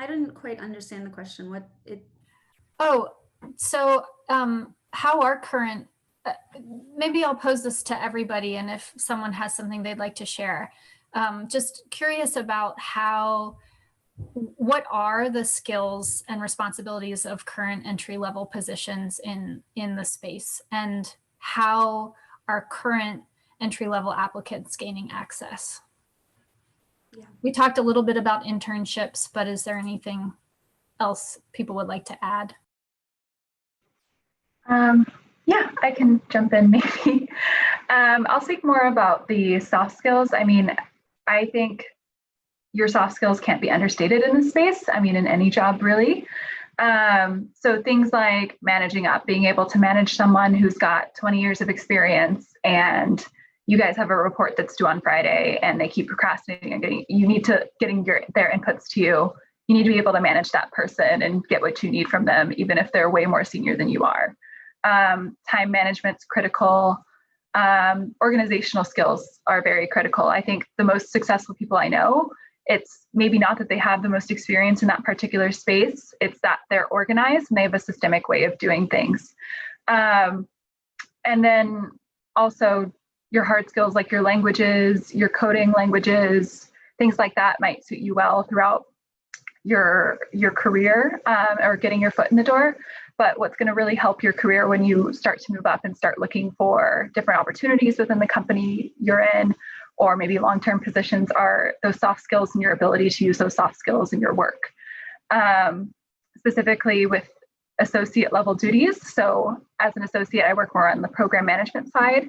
didn't quite understand the question. How are current, maybe I'll pose this to everybody, and if someone has something they'd like to share, just curious about what are the skills and responsibilities of current entry-level positions in the space, and how are current entry-level applicants gaining access? Yeah. We talked a little bit about internships, but is there anything else people would like to add? Yeah, I can jump in maybe. I'll speak more about the soft skills. I mean, I think your soft skills can't be understated in this space. I mean, in any job really. So things like managing up, being able to manage someone who's got 20 years of experience, and you guys have a report that's due on Friday and they keep procrastinating and getting their inputs to you. You need to be able to manage that person and get what you need from them, even if they're way more senior than you are. Time management's critical. Organizational skills are very critical. I think the most successful people I know, it's maybe not that they have the most experience in that particular space, it's that they're organized and they have a systemic way of doing things. And then also your hard skills, like your languages, your coding languages, things like that might suit you well throughout your career, or getting your foot in the door. But what's going to really help your career when you start to move up and start looking for different opportunities within the company you're in, or maybe long-term positions, are those soft skills and your ability to use those soft skills in your work. Specifically with associate level duties. So as an associate, I work more on the program management side.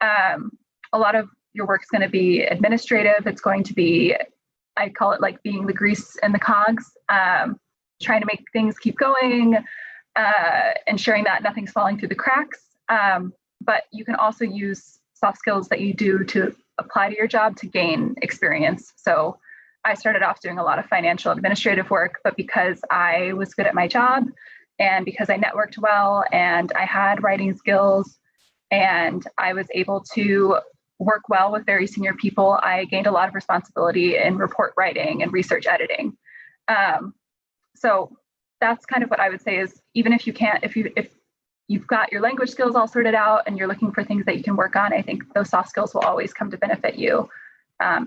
A lot of your work is going to be administrative. It's going to be, I call it like being the grease in the cogs, trying to make things keep going, ensuring that nothing's falling through the cracks. But you can also use soft skills that you do to apply to your job to gain experience. So I started off doing a lot of financial administrative work, but because I was good at my job and because I networked well and I had writing skills and I was able to work well with very senior people, I gained a lot of responsibility in report writing and research editing. So that's kind of what I would say is, even if you can't, if you've got your language skills all sorted out and you're looking for things that you can work on, I think those soft skills will always come to benefit you.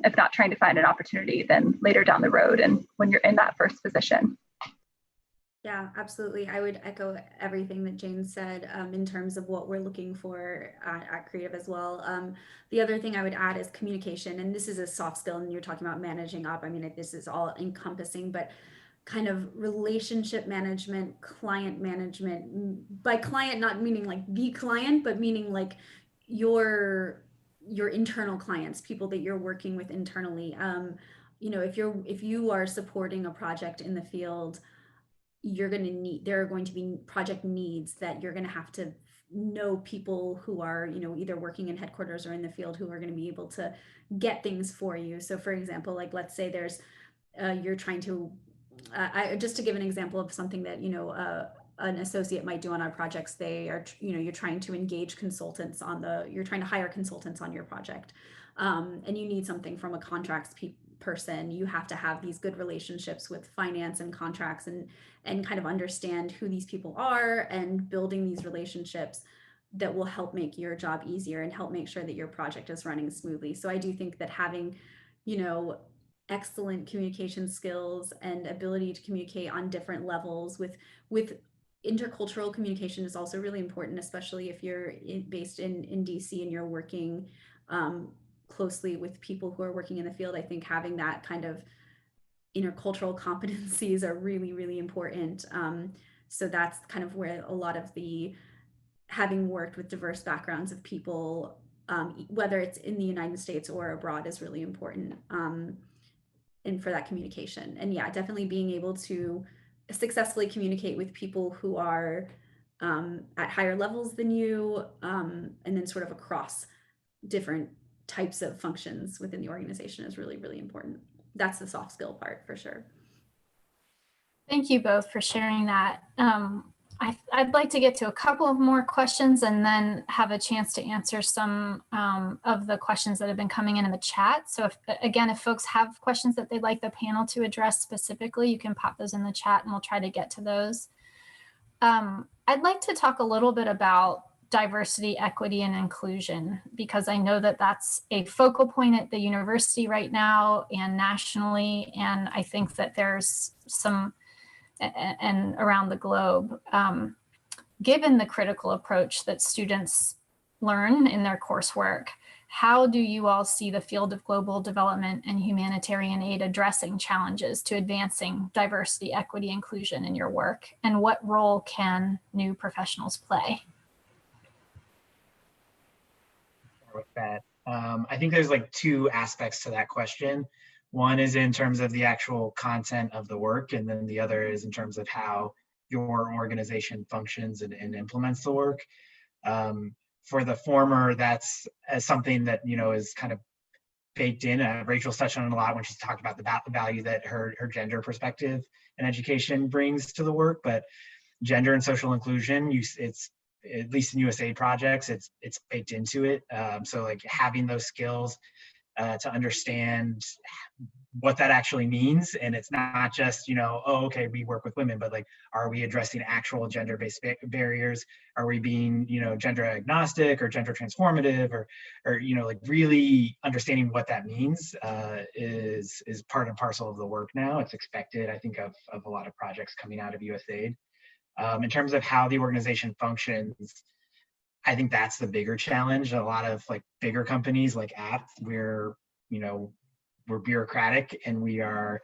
If not trying to find an opportunity, then later down the road and when you're in that first position. Yeah, absolutely. I would echo everything that Jane said in terms of what we're looking for at Creative as well. The other thing I would add is communication, and this is a soft skill, and you're talking about managing up. I mean, this is all encompassing, but kind of relationship management, client management, by client not meaning like the client, but meaning like your internal clients, people that you're working with internally. You know, if you are supporting a project in the field, there are going to be project needs that you're going to have to know people who are, you know, either working in headquarters or in the field, who are going to be able to get things for you. So for example, like let's say there's you're trying to just to give an example of something that, you know, an associate might do on our projects, they are, you know, you're trying to engage consultants you're trying to hire consultants on your project, and you need something from a contracts person. You have to have these good relationships with finance and contracts and kind of understand who these people are, and building these relationships that will help make your job easier and help make sure that your project is running smoothly. So I do think that having, you know, excellent communication skills and ability to communicate on different levels with intercultural communication is also really important, especially if you're based in DC and you're working closely with people who are working in the field. I think having that kind of intercultural competencies are really, really important. So that's kind of where a lot of the having worked with diverse backgrounds of people, whether it's in the United States or abroad, is really important. And for that communication. And yeah, definitely being able to successfully communicate with people who are at higher levels than you, and then sort of across different types of functions within the organization is really, really important. That's the soft skill part for sure. Thank you both for sharing that. I'd like to get to a couple of more questions and then have a chance to answer some of the questions that have been coming in the chat. So if folks have questions that they'd like the panel to address specifically, you can pop those in the chat and we'll try to get to those. I'd like to talk a little bit about diversity, equity, and inclusion, because I know that that's a focal point at the university right now and nationally. And I think that there's some, and around the globe, given the critical approach that students learn in their coursework, how do you all see the field of global development and humanitarian aid addressing challenges to advancing diversity, equity, inclusion in your work? And what role can new professionals play? With that, I think there's like two aspects to that question. One is in terms of the actual content of the work, and then the other is in terms of how your organization functions and implements the work. For the former, that's something that, you know, is kind of baked in. Rachel's touched on it a lot when she's talked about the value that her gender perspective and education brings to the work. But gender and social inclusion, it's, at least in USAID projects, it's baked into it. So like having those skills to understand what that actually means. And it's not just, oh, okay, we work with women, but like, are we addressing actual gender-based barriers? Are we being, gender agnostic or gender transformative, or like really understanding what that means is part and parcel of the work now. It's expected, I think, of a lot of projects coming out of USAID. In terms of how the organization functions, I think that's the bigger challenge. A lot of like bigger companies like APT, we're bureaucratic, and we are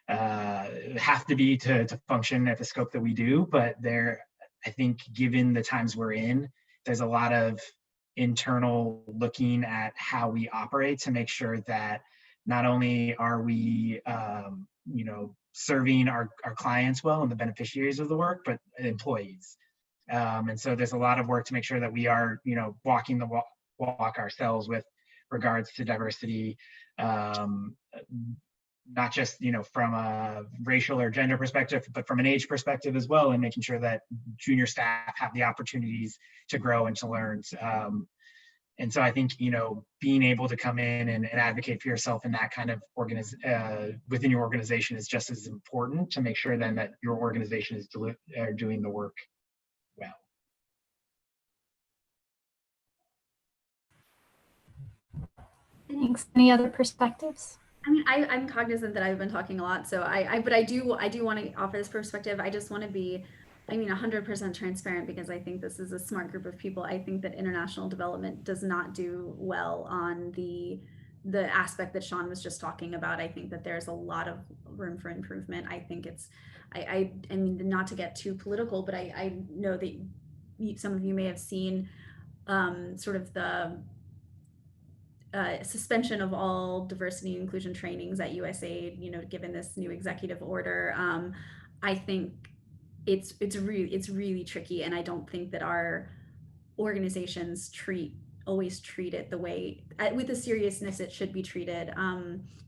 have to be to function at the scope that we do. But I think given the times we're in, there's a lot of internal looking at how we operate to make sure that not only are we serving our clients well and the beneficiaries of the work, but employees. And so there's a lot of work to make sure that we are, walking the walk ourselves with regards to diversity, not just, from a racial or gender perspective, but from an age perspective as well, and making sure that junior staff have the opportunities to grow and to learn. And so I think, being able to come in and advocate for yourself in that kind of within your organization is just as important to make sure then that your organization is doing the work well. Thanks. Any other perspectives? I mean, I'm cognizant that I've been talking a lot, so but I do want to offer this perspective. I just want to be, 100% transparent, because I think this is a smart group of people. I think that international development does not do well on the aspect that Sean was just talking about. I think that there's a lot of room for improvement. I think I mean, not to get too political, but I know that some of you may have seen sort of the suspension of all diversity and inclusion trainings at USAID, given this new executive order. I think it's really tricky, and I don't think that our organizations always treat it the way, with the seriousness it should be treated,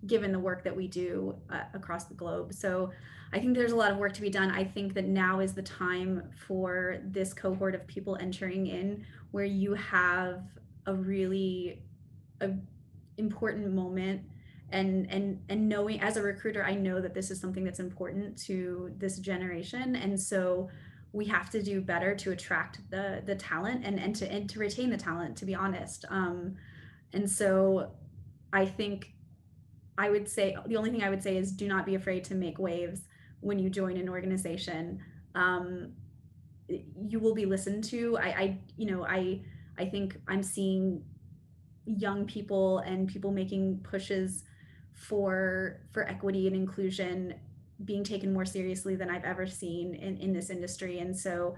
given the work that we do across the globe. So I think there's a lot of work to be done. I think that now is the time for this cohort of people entering in, where you have a really important moment, and knowing, as a recruiter, I know that this is something that's important to this generation, and so we have to do better to attract the talent and to retain the talent, to be honest. And so I think I would say, the only thing I would say is, do not be afraid to make waves when you join an organization. You will be listened to. I think I'm seeing young people and people making pushes for equity and inclusion being taken more seriously than I've ever seen in this industry. And so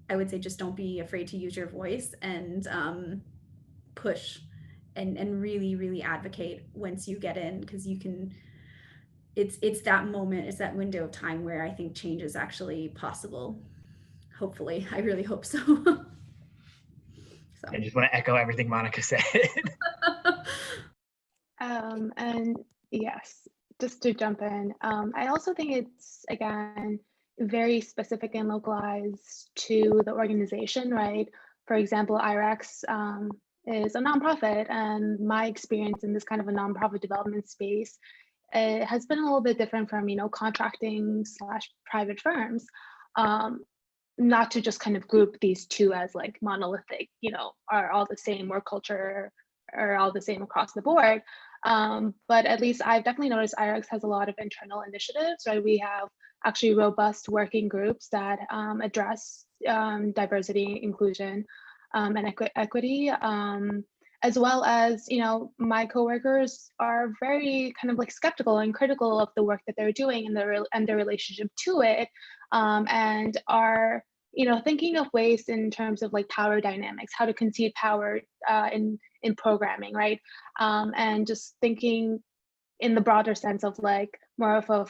I would say, just don't be afraid to use your voice and push and really, really advocate once you get in, because you can, it's that moment, it's that window of time where I think change is actually possible. Hopefully, I really hope so. I just want to echo everything Monica said. And yes, just to jump in, I also think it's, again, very specific and localized to the organization, right? For example, IREX is a nonprofit, and my experience in this kind of a nonprofit development space, it has been a little bit different from, contracting / private firms. Not to just kind of group these two as like monolithic, are all the same, or culture are all the same across the board. But at least I've definitely noticed IREX has a lot of internal initiatives, right? We have actually robust working groups that address diversity, inclusion, and equity, as well as, my coworkers are very kind of like skeptical and critical of the work that they're doing and their relationship to it, and are, thinking of ways in terms of like power dynamics, how to concede power in programming, right? And just thinking in the broader sense of like more of a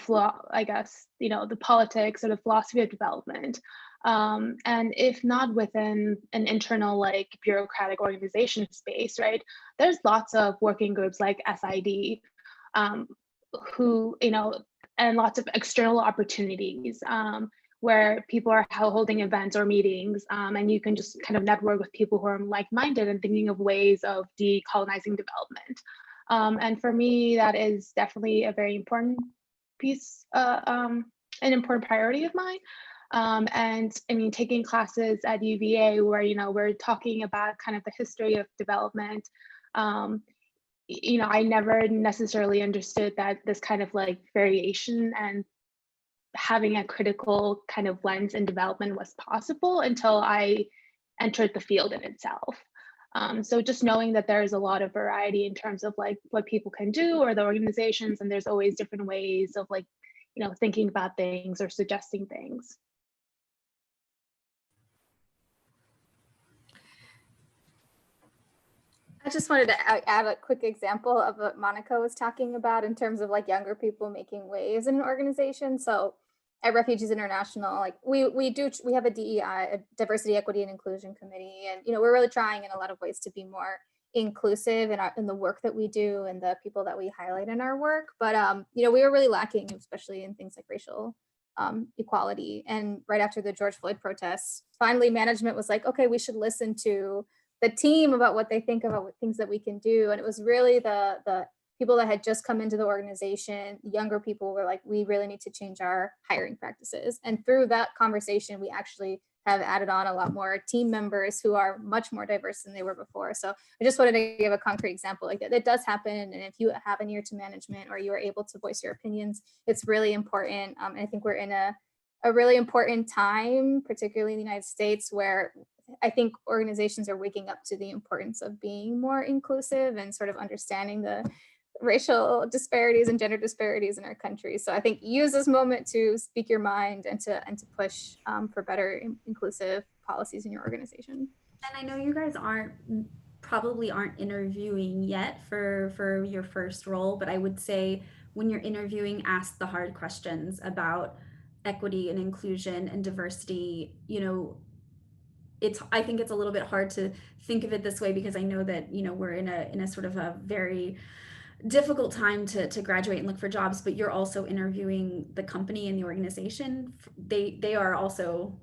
I guess, the politics or the philosophy of development. And if not within an internal like bureaucratic organization space, right? There's lots of working groups like SID, who, and lots of external opportunities, where people are holding events or meetings, and you can just kind of network with people who are like-minded and thinking of ways of decolonizing development. And for me, that is definitely a very important piece, an important priority of mine. And I mean, taking classes at UVA where, we're talking about kind of the history of development, I never necessarily understood that this kind of like variation and having a critical kind of lens in development was possible until I entered the field in itself. So just knowing that there's a lot of variety in terms of like what people can do or the organizations, and there's always different ways of like, thinking about things or suggesting things. I just wanted to add a quick example of what Monica was talking about in terms of like younger people making waves in an organization. So at Refugees International, like we have a DEI, a Diversity, Equity, and Inclusion Committee, and we're really trying in a lot of ways to be more inclusive in the work that we do and the people that we highlight in our work. But we were really lacking, especially in things like racial equality. And right after the George Floyd protests, finally management was like, okay, we should listen to the team about what they think about what things that we can do. And it was really the people that had just come into the organization, younger people were like, we really need to change our hiring practices. And through that conversation, we actually have added on a lot more team members who are much more diverse than they were before. So I just wanted to give a concrete example like that. It does happen. And if you have an ear to management or you are able to voice your opinions, it's really important. And I think we're in a really important time, particularly in the United States, where I think organizations are waking up to the importance of being more inclusive and sort of understanding the racial disparities and gender disparities in our country. So I think use this moment to speak your mind and to push for better inclusive policies in your organization. And I know you guys probably aren't interviewing yet for your first role, but I would say when you're interviewing, ask the hard questions about equity and inclusion and diversity. I think it's a little bit hard to think of it this way because I know that we're in a sort of a very difficult time to graduate and look for jobs, but you're also interviewing the company and the organization. They are also,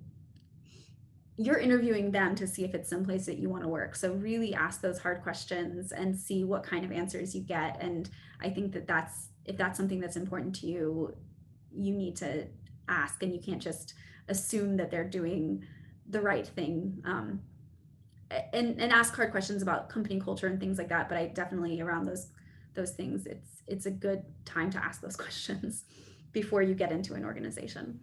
you're interviewing them to see if it's someplace that you want to work. So really ask those hard questions and see what kind of answers you get. And I think that if that's something that's important to you, you need to ask, and you can't just assume that they're doing the right thing, and ask hard questions about company culture and things like that. But I definitely, around those things, it's a good time to ask those questions before you get into an organization.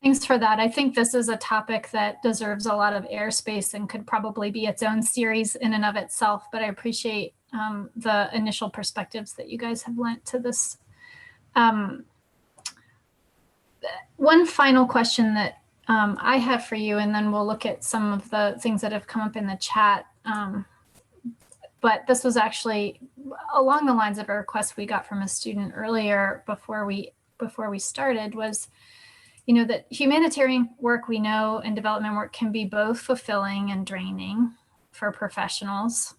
Thanks for that. I think this is a topic that deserves a lot of airspace and could probably be its own series in and of itself, but I appreciate the initial perspectives that you guys have lent to this. One final question that I have for you, and then we'll look at some of the things that have come up in the chat. But this was actually along the lines of a request we got from a student earlier before we started, was, that humanitarian work, we know, and development work can be both fulfilling and draining for professionals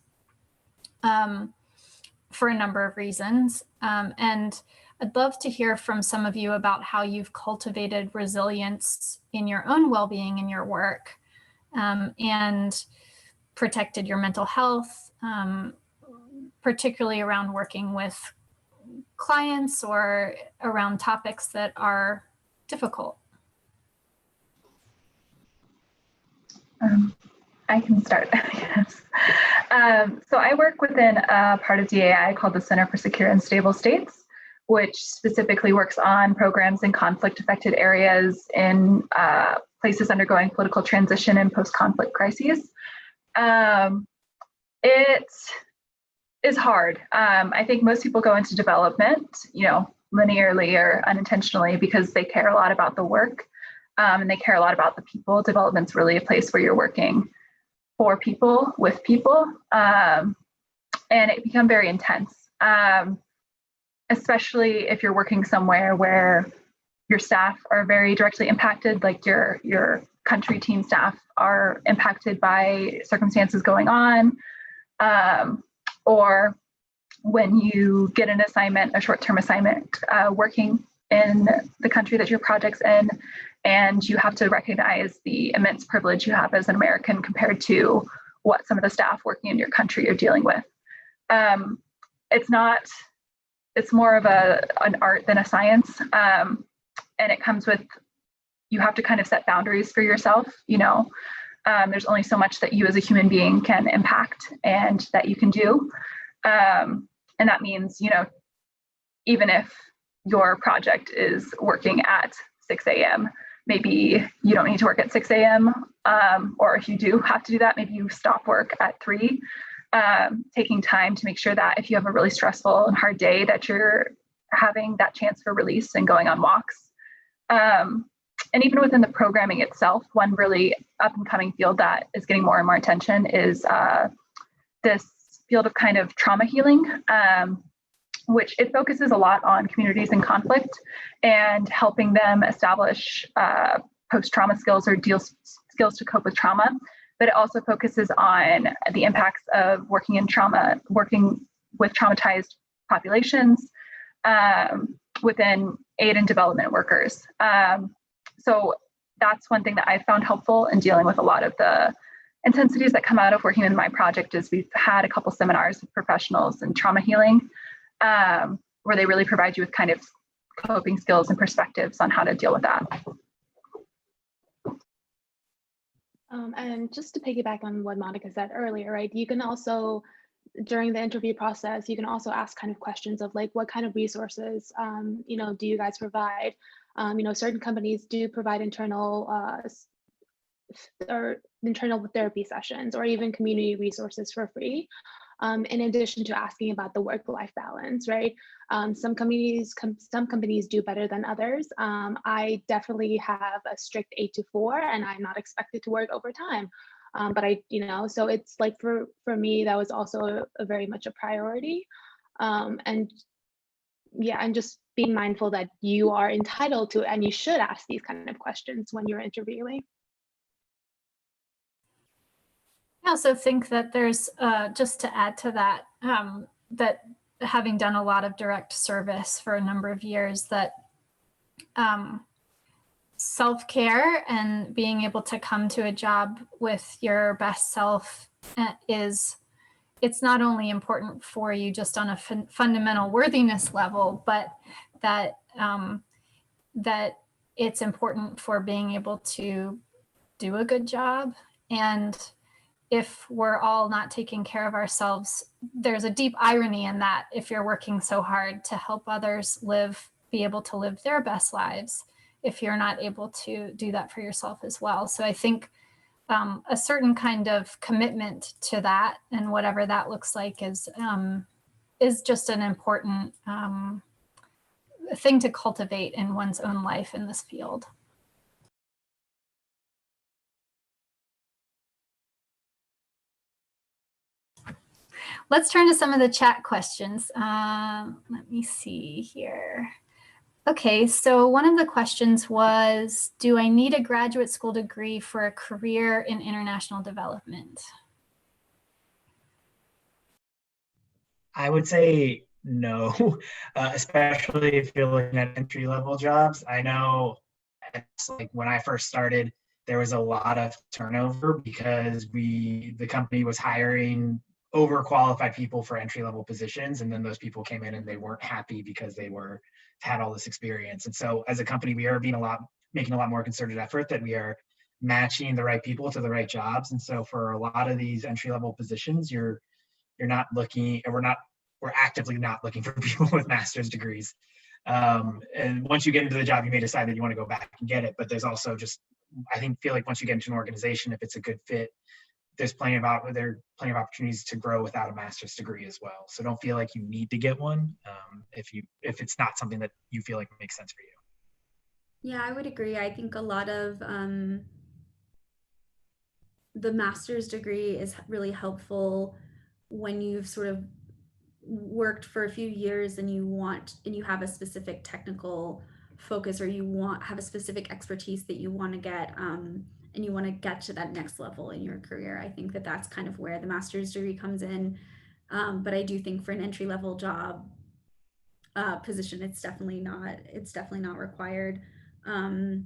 for a number of reasons. And I'd love to hear from some of you about how you've cultivated resilience in your own well-being in your work, and protected your mental health, particularly around working with clients or around topics that are difficult. I can start, yes. So I work within a part of DAI called the Center for Secure and Stable States, which specifically works on programs in conflict-affected areas in places undergoing political transition and post-conflict crises. It is hard. I think most people go into development, linearly or unintentionally, because they care a lot about the work, and they care a lot about the people. Development's really a place where you're working for people, with people, and it can become very intense. Especially if you're working somewhere where your staff are very directly impacted, like your country team staff are impacted by circumstances going on, or when you get an assignment, a short-term assignment, working in the country that your project's in, and you have to recognize the immense privilege you have as an American compared to what some of the staff working in your country are dealing with. It's more of an art than a science. And it comes with, you have to kind of set boundaries for yourself, there's only so much that you as a human being can impact and that you can do. And that means, even if your project is working at 6 a.m., maybe you don't need to work at 6 a.m. Or if you do have to do that, maybe you stop work at 3. Taking time to make sure that if you have a really stressful and hard day, that you're having that chance for release and going on walks. And even within the programming itself, one really up and coming field that is getting more and more attention is this field of kind of trauma healing, which it focuses a lot on communities in conflict and helping them establish post-trauma skills or skills to cope with trauma. But it also focuses on the impacts of working with traumatized populations within aid and development workers. So that's one thing that I found helpful in dealing with a lot of the intensities that come out of working in my project is we've had a couple seminars with professionals in trauma healing where they really provide you with kind of coping skills and perspectives on how to deal with that. And just to piggyback on what Monica said earlier, right? You can also, during the interview process, you can also ask kind of questions of like, what kind of resources, do you guys provide? Certain companies do provide internal therapy sessions or even community resources for free. In addition to asking about the work-life balance, right? Some companies do better than others. I definitely have a strict 8 to 4, and I'm not expected to work overtime. But so it's like for me, that was also a very much a priority. And just being mindful that you are entitled to, and you should ask these kind of questions when you're interviewing. I also think that there's, just to add to that, that having done a lot of direct service for a number of years, that self-care and being able to come to a job with your best self it's not only important for you just on a fundamental worthiness level, but that it's important for being able to do a good job. And if we're all not taking care of ourselves, there's a deep irony in that. If you're working so hard to help others be able to live their best lives, if you're not able to do that for yourself as well. So I think a certain kind of commitment to that, and whatever that looks like, is just an important thing to cultivate in one's own life in this field. Let's turn to some of the chat questions. Let me see here. Okay, so one of the questions was, do I need a graduate school degree for a career in international development? I would say no, especially if you're looking at entry-level jobs. I know it's like when I first started, there was a lot of turnover because the company was hiring overqualified people for entry-level positions, and then those people came in and they weren't happy because they had all this experience. And so as a company, we are making a lot more concerted effort that we are matching the right people to the right jobs. And so for a lot of these entry-level positions, you're not looking, or we're actively not looking for people with master's degrees. And once you get into the job, you may decide that you want to go back and get it. But there's also feel like once you get into an organization, if it's a good fit, there are plenty of opportunities to grow without a master's degree as well. So don't feel like you need to get one if it's not something that you feel like makes sense for you. Yeah, I would agree. I think a lot of the master's degree is really helpful when you've sort of worked for a few years and you have a specific technical focus, or have a specific expertise that you want to get, and you want to get to that next level in your career. I think that that's kind of where the master's degree comes in. But I do think for an entry-level job position, it's definitely not required, unless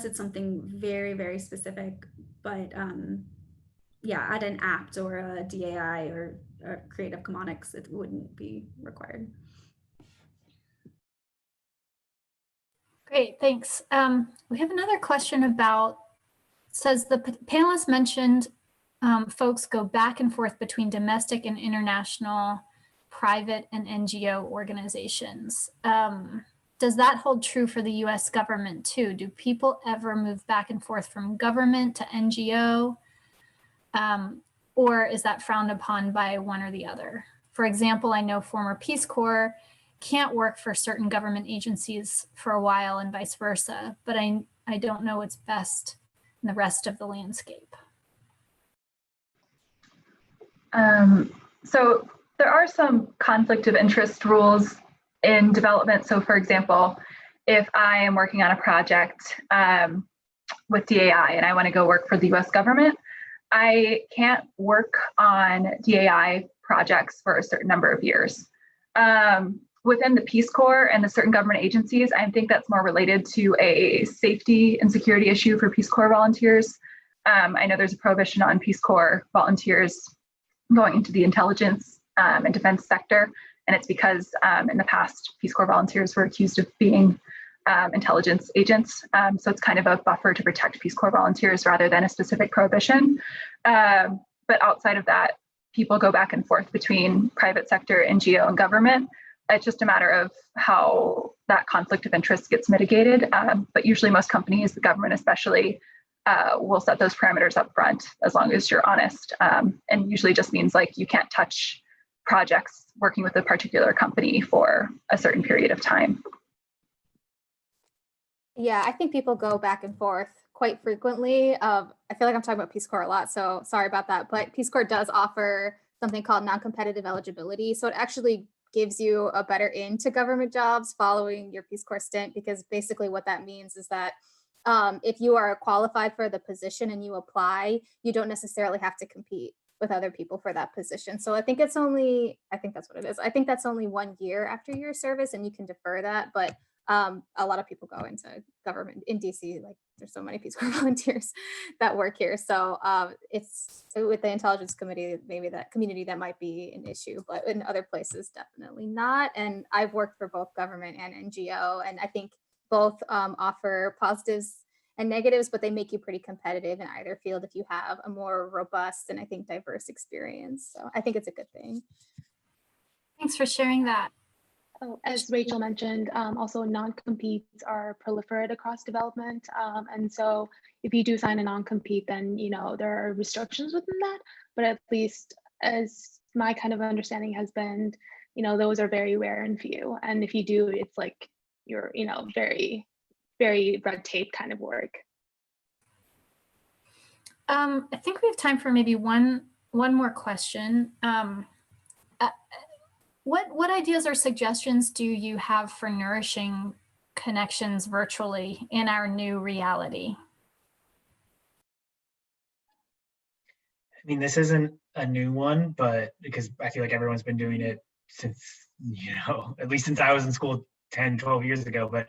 it's something very, very specific. But at an apt or a DAI or a Creative Commons, it wouldn't be required. Great, thanks. We have another question about, says the panelists mentioned folks go back and forth between domestic and international, private and NGO organizations. Does that hold true for the US government too? Do people ever move back and forth from government to NGO? Or is that frowned upon by one or the other? For example, I know former Peace Corps can't work for certain government agencies for a while and vice versa, but I don't know what's best in the rest of the landscape. So there are some conflict of interest rules in development. So for example, if I am working on a project with DAI and I want to go work for the US government, I can't work on DAI projects for a certain number of years. Within the Peace Corps and the certain government agencies, I think that's more related to a safety and security issue for Peace Corps volunteers. I know there's a prohibition on Peace Corps volunteers going into the intelligence and defense sector. And it's because in the past, Peace Corps volunteers were accused of being intelligence agents. So it's kind of a buffer to protect Peace Corps volunteers rather than a specific prohibition. But outside of that, people go back and forth between private sector, NGO, and government. It's just a matter of how that conflict of interest gets mitigated. But usually most companies, the government especially, will set those parameters up front as long as you're honest. And usually just means like you can't touch projects working with a particular company for a certain period of time. Yeah, I think people go back and forth quite frequently. I feel like I'm talking about Peace Corps a lot, so sorry about that. But Peace Corps does offer something called non-competitive eligibility. So it actually gives you a better in to government jobs following your Peace Corps stint, because basically what that means is that if you are qualified for the position and you apply, you don't necessarily have to compete with other people for that position. So I think that's what it is. I think that's only 1 year after your service and you can defer that. But a lot of people go into government in DC, like there's so many Peace Corps volunteers that work here. So it's with the intelligence committee, maybe that community that might be an issue, but in other places, definitely not. And I've worked for both government and NGO, and I think both offer positives and negatives, but they make you pretty competitive in either field if you have a more robust and I think diverse experience. So I think it's a good thing. Thanks for sharing that. Oh, as Rachel mentioned, also non-competes are proliferate across development. And so if you do sign a non-compete, then, there are restrictions within that, but at least as my kind of understanding has been, those are very rare and few. And if you do, it's like you're, very, very red tape kind of work. I think we have time for maybe one more question. What ideas or suggestions do you have for nourishing connections virtually in our new reality? I mean, this isn't a new one, but because I feel like everyone's been doing it since, at least since I was in school 10, 12 years ago, but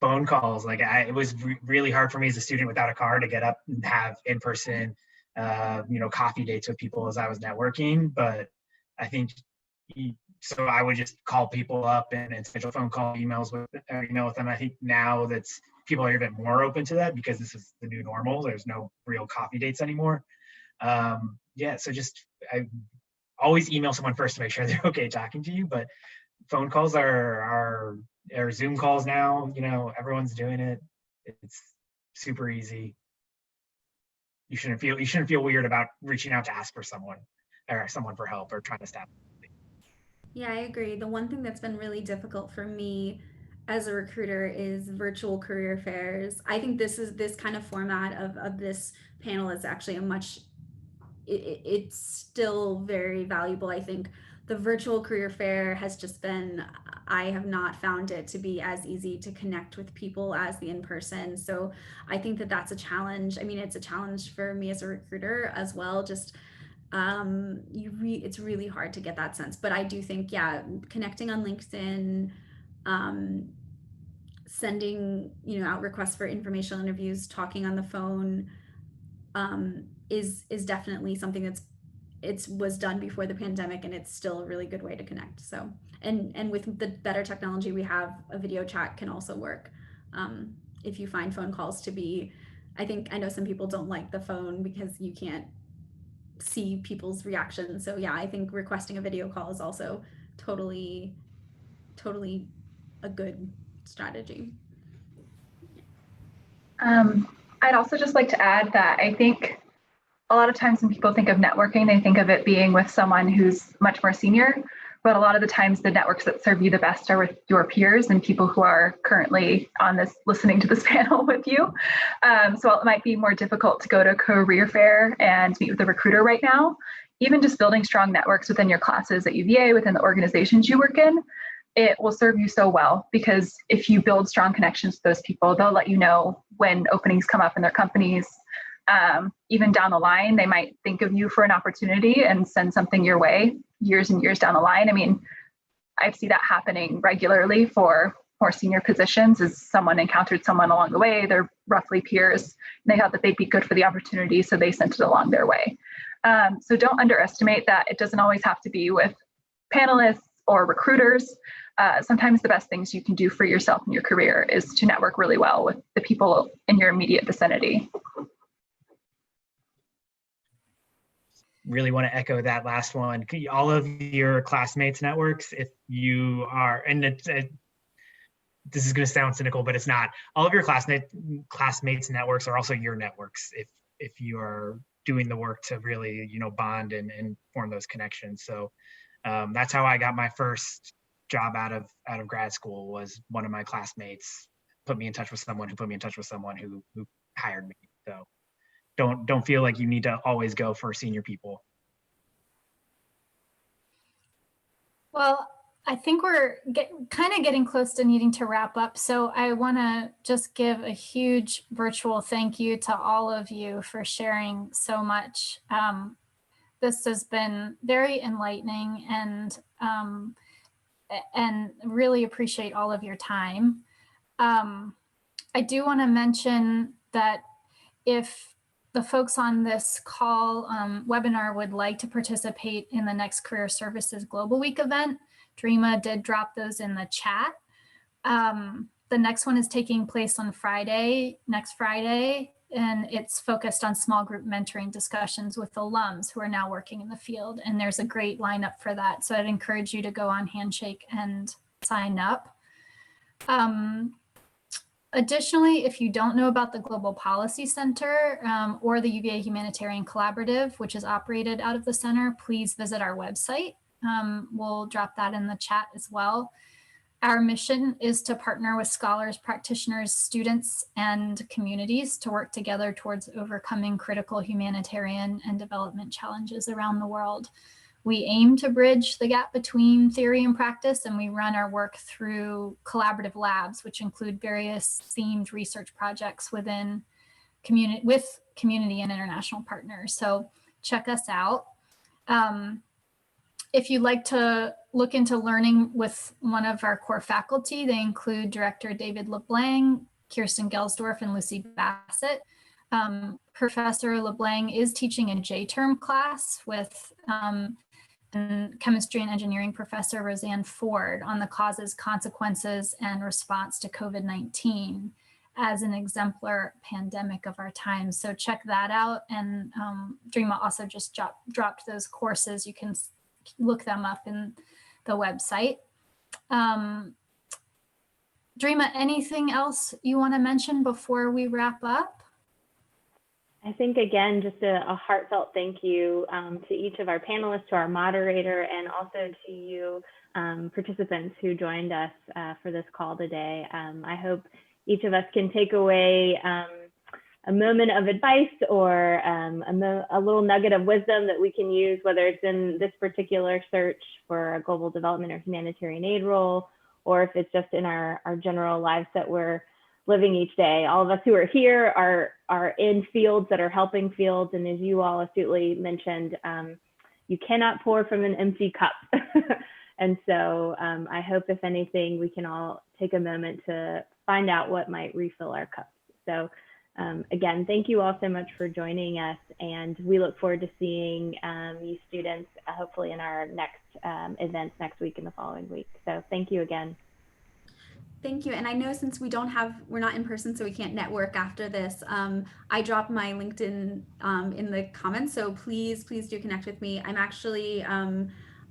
phone calls, like it was really hard for me as a student without a car to get up and have in-person, coffee dates with people as I was networking. But I think, so I would just call people up and schedule phone call, email with them. I think now people are a bit more open to that because this is the new normal. There's no real coffee dates anymore. So I always email someone first to make sure they're okay talking to you, but phone calls are Zoom calls now, everyone's doing it. It's super easy. You shouldn't feel weird about reaching out to ask for someone for help or trying to stop. Yeah, I agree. The one thing that's been really difficult for me as a recruiter is virtual career fairs. I think this kind of format of this panel is actually it's still very valuable. I think the virtual career fair has just been, I have not found it to be as easy to connect with people as the in-person. So I think that's a challenge. I mean, it's a challenge for me as a recruiter as well. Just it's really hard to get that sense. But I do think, connecting on LinkedIn, sending, out requests for informational interviews, talking on the phone, is definitely something was done before the pandemic, and it's still a really good way to connect. So, and with the better technology we have, a video chat can also work. If you find phone calls to be, I know some people don't like the phone because you can't see people's reactions. So yeah, I think requesting a video call is also totally a good strategy. I'd also just like to add that I think a lot of times when people think of networking, they think of it being with someone who's much more senior, but a lot of the times the networks that serve you the best are with your peers and people who are currently on this, listening to this panel with you. So it might be more difficult to go to a career fair and meet with a recruiter right now. Even just building strong networks within your classes at UVA, within the organizations you work in, it will serve you so well, because if you build strong connections with those people, they'll let you know when openings come up in their companies. Even down the line, they might think of you for an opportunity and send something your way years and years down the line. I mean, I see that happening regularly for more senior positions, as someone encountered someone along the way, they're roughly peers, and they thought that they'd be good for the opportunity, so they sent it along their way. So don't underestimate that. It doesn't always have to be with panelists or recruiters. Sometimes the best things you can do for yourself in your career is to network really well with the people in your immediate vicinity. Really want to echo that last one. All of your classmates' networks, if you are, and this is going to sound cynical, but it's not. All of your classmates' networks are also your networks. If you are doing the work to really, bond and form those connections. So that's how I got my first job out of grad school. Was one of my classmates put me in touch with someone who put me in touch with someone who hired me. So don't feel like you need to always go for senior people. Well, I think we're kind of getting close to needing to wrap up. So I want to just give a huge virtual thank you to all of you for sharing so much. This has been very enlightening, and really appreciate all of your time. I do want to mention that if the folks on this call webinar would like to participate in the next Career Services Global Week event, Dreama did drop those in the chat. The next one is taking place on next Friday, and it's focused on small group mentoring discussions with alums who are now working in the field. And there's a great lineup for that. So I'd encourage you to go on Handshake and sign up. Additionally, if you don't know about the Global Policy Center or the UVA Humanitarian Collaborative, which is operated out of the center, please visit our website. We'll drop that in the chat as well. Our mission is to partner with scholars, practitioners, students, and communities to work together towards overcoming critical humanitarian and development challenges around the world. We aim to bridge the gap between theory and practice, and we run our work through collaborative labs, which include various themed research projects with community and international partners. So check us out. If you'd like to look into learning with one of our core faculty, they include Director David LeBlanc, Kirsten Gelsdorf, and Lucy Bassett. Professor LeBlanc is teaching a J-term class with chemistry and engineering professor Roseanne Ford on the causes, consequences, and response to COVID-19 as an exemplar pandemic of our time. So check that out. And Dreama also just dropped those courses. You can look them up in the website. Dreama, anything else you want to mention before we wrap up? I think, again, just a heartfelt thank you to each of our panelists, to our moderator, and also to you participants who joined us for this call today. I hope each of us can take away a moment of advice or a little nugget of wisdom that we can use, whether it's in this particular search for a global development or humanitarian aid role, or if it's just in our general lives that we're living each day. All of us who are here are in fields that are helping fields. And as you all astutely mentioned, you cannot pour from an empty cup. And so I hope, if anything, we can all take a moment to find out what might refill our cups. So Again, thank you all so much for joining us, and we look forward to seeing you students hopefully in our next events next week and the following week. So thank you again. Thank you. And I know since we're not in person, so we can't network after this, I dropped my LinkedIn in the comments. So please do connect with me. I'm actually,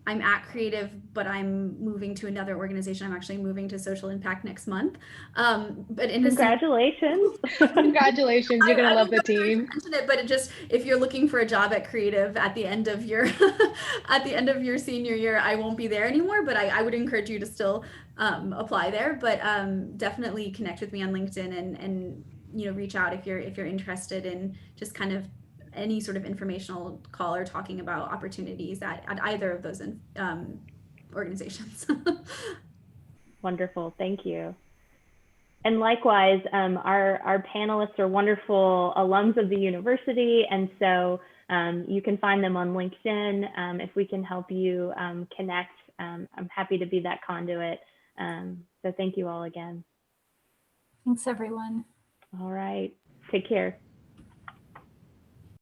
I'm at Creative, but I'm moving to another organization. I'm actually moving to Social Impact next month. But in Congratulations. Congratulations, you're gonna love the team. But it just, if you're looking for a job at Creative at the end of your at the end of your senior year, I won't be there anymore, but I would encourage you to still apply there. But definitely connect with me on LinkedIn and reach out if you're interested in just kind of any sort of informational call or talking about opportunities at either of those organizations. Wonderful, thank you. And likewise, our panelists are wonderful alums of the university, and so you can find them on LinkedIn. If we can help you connect, I'm happy to be that conduit. So thank you all again. Thanks, everyone. All right, take care.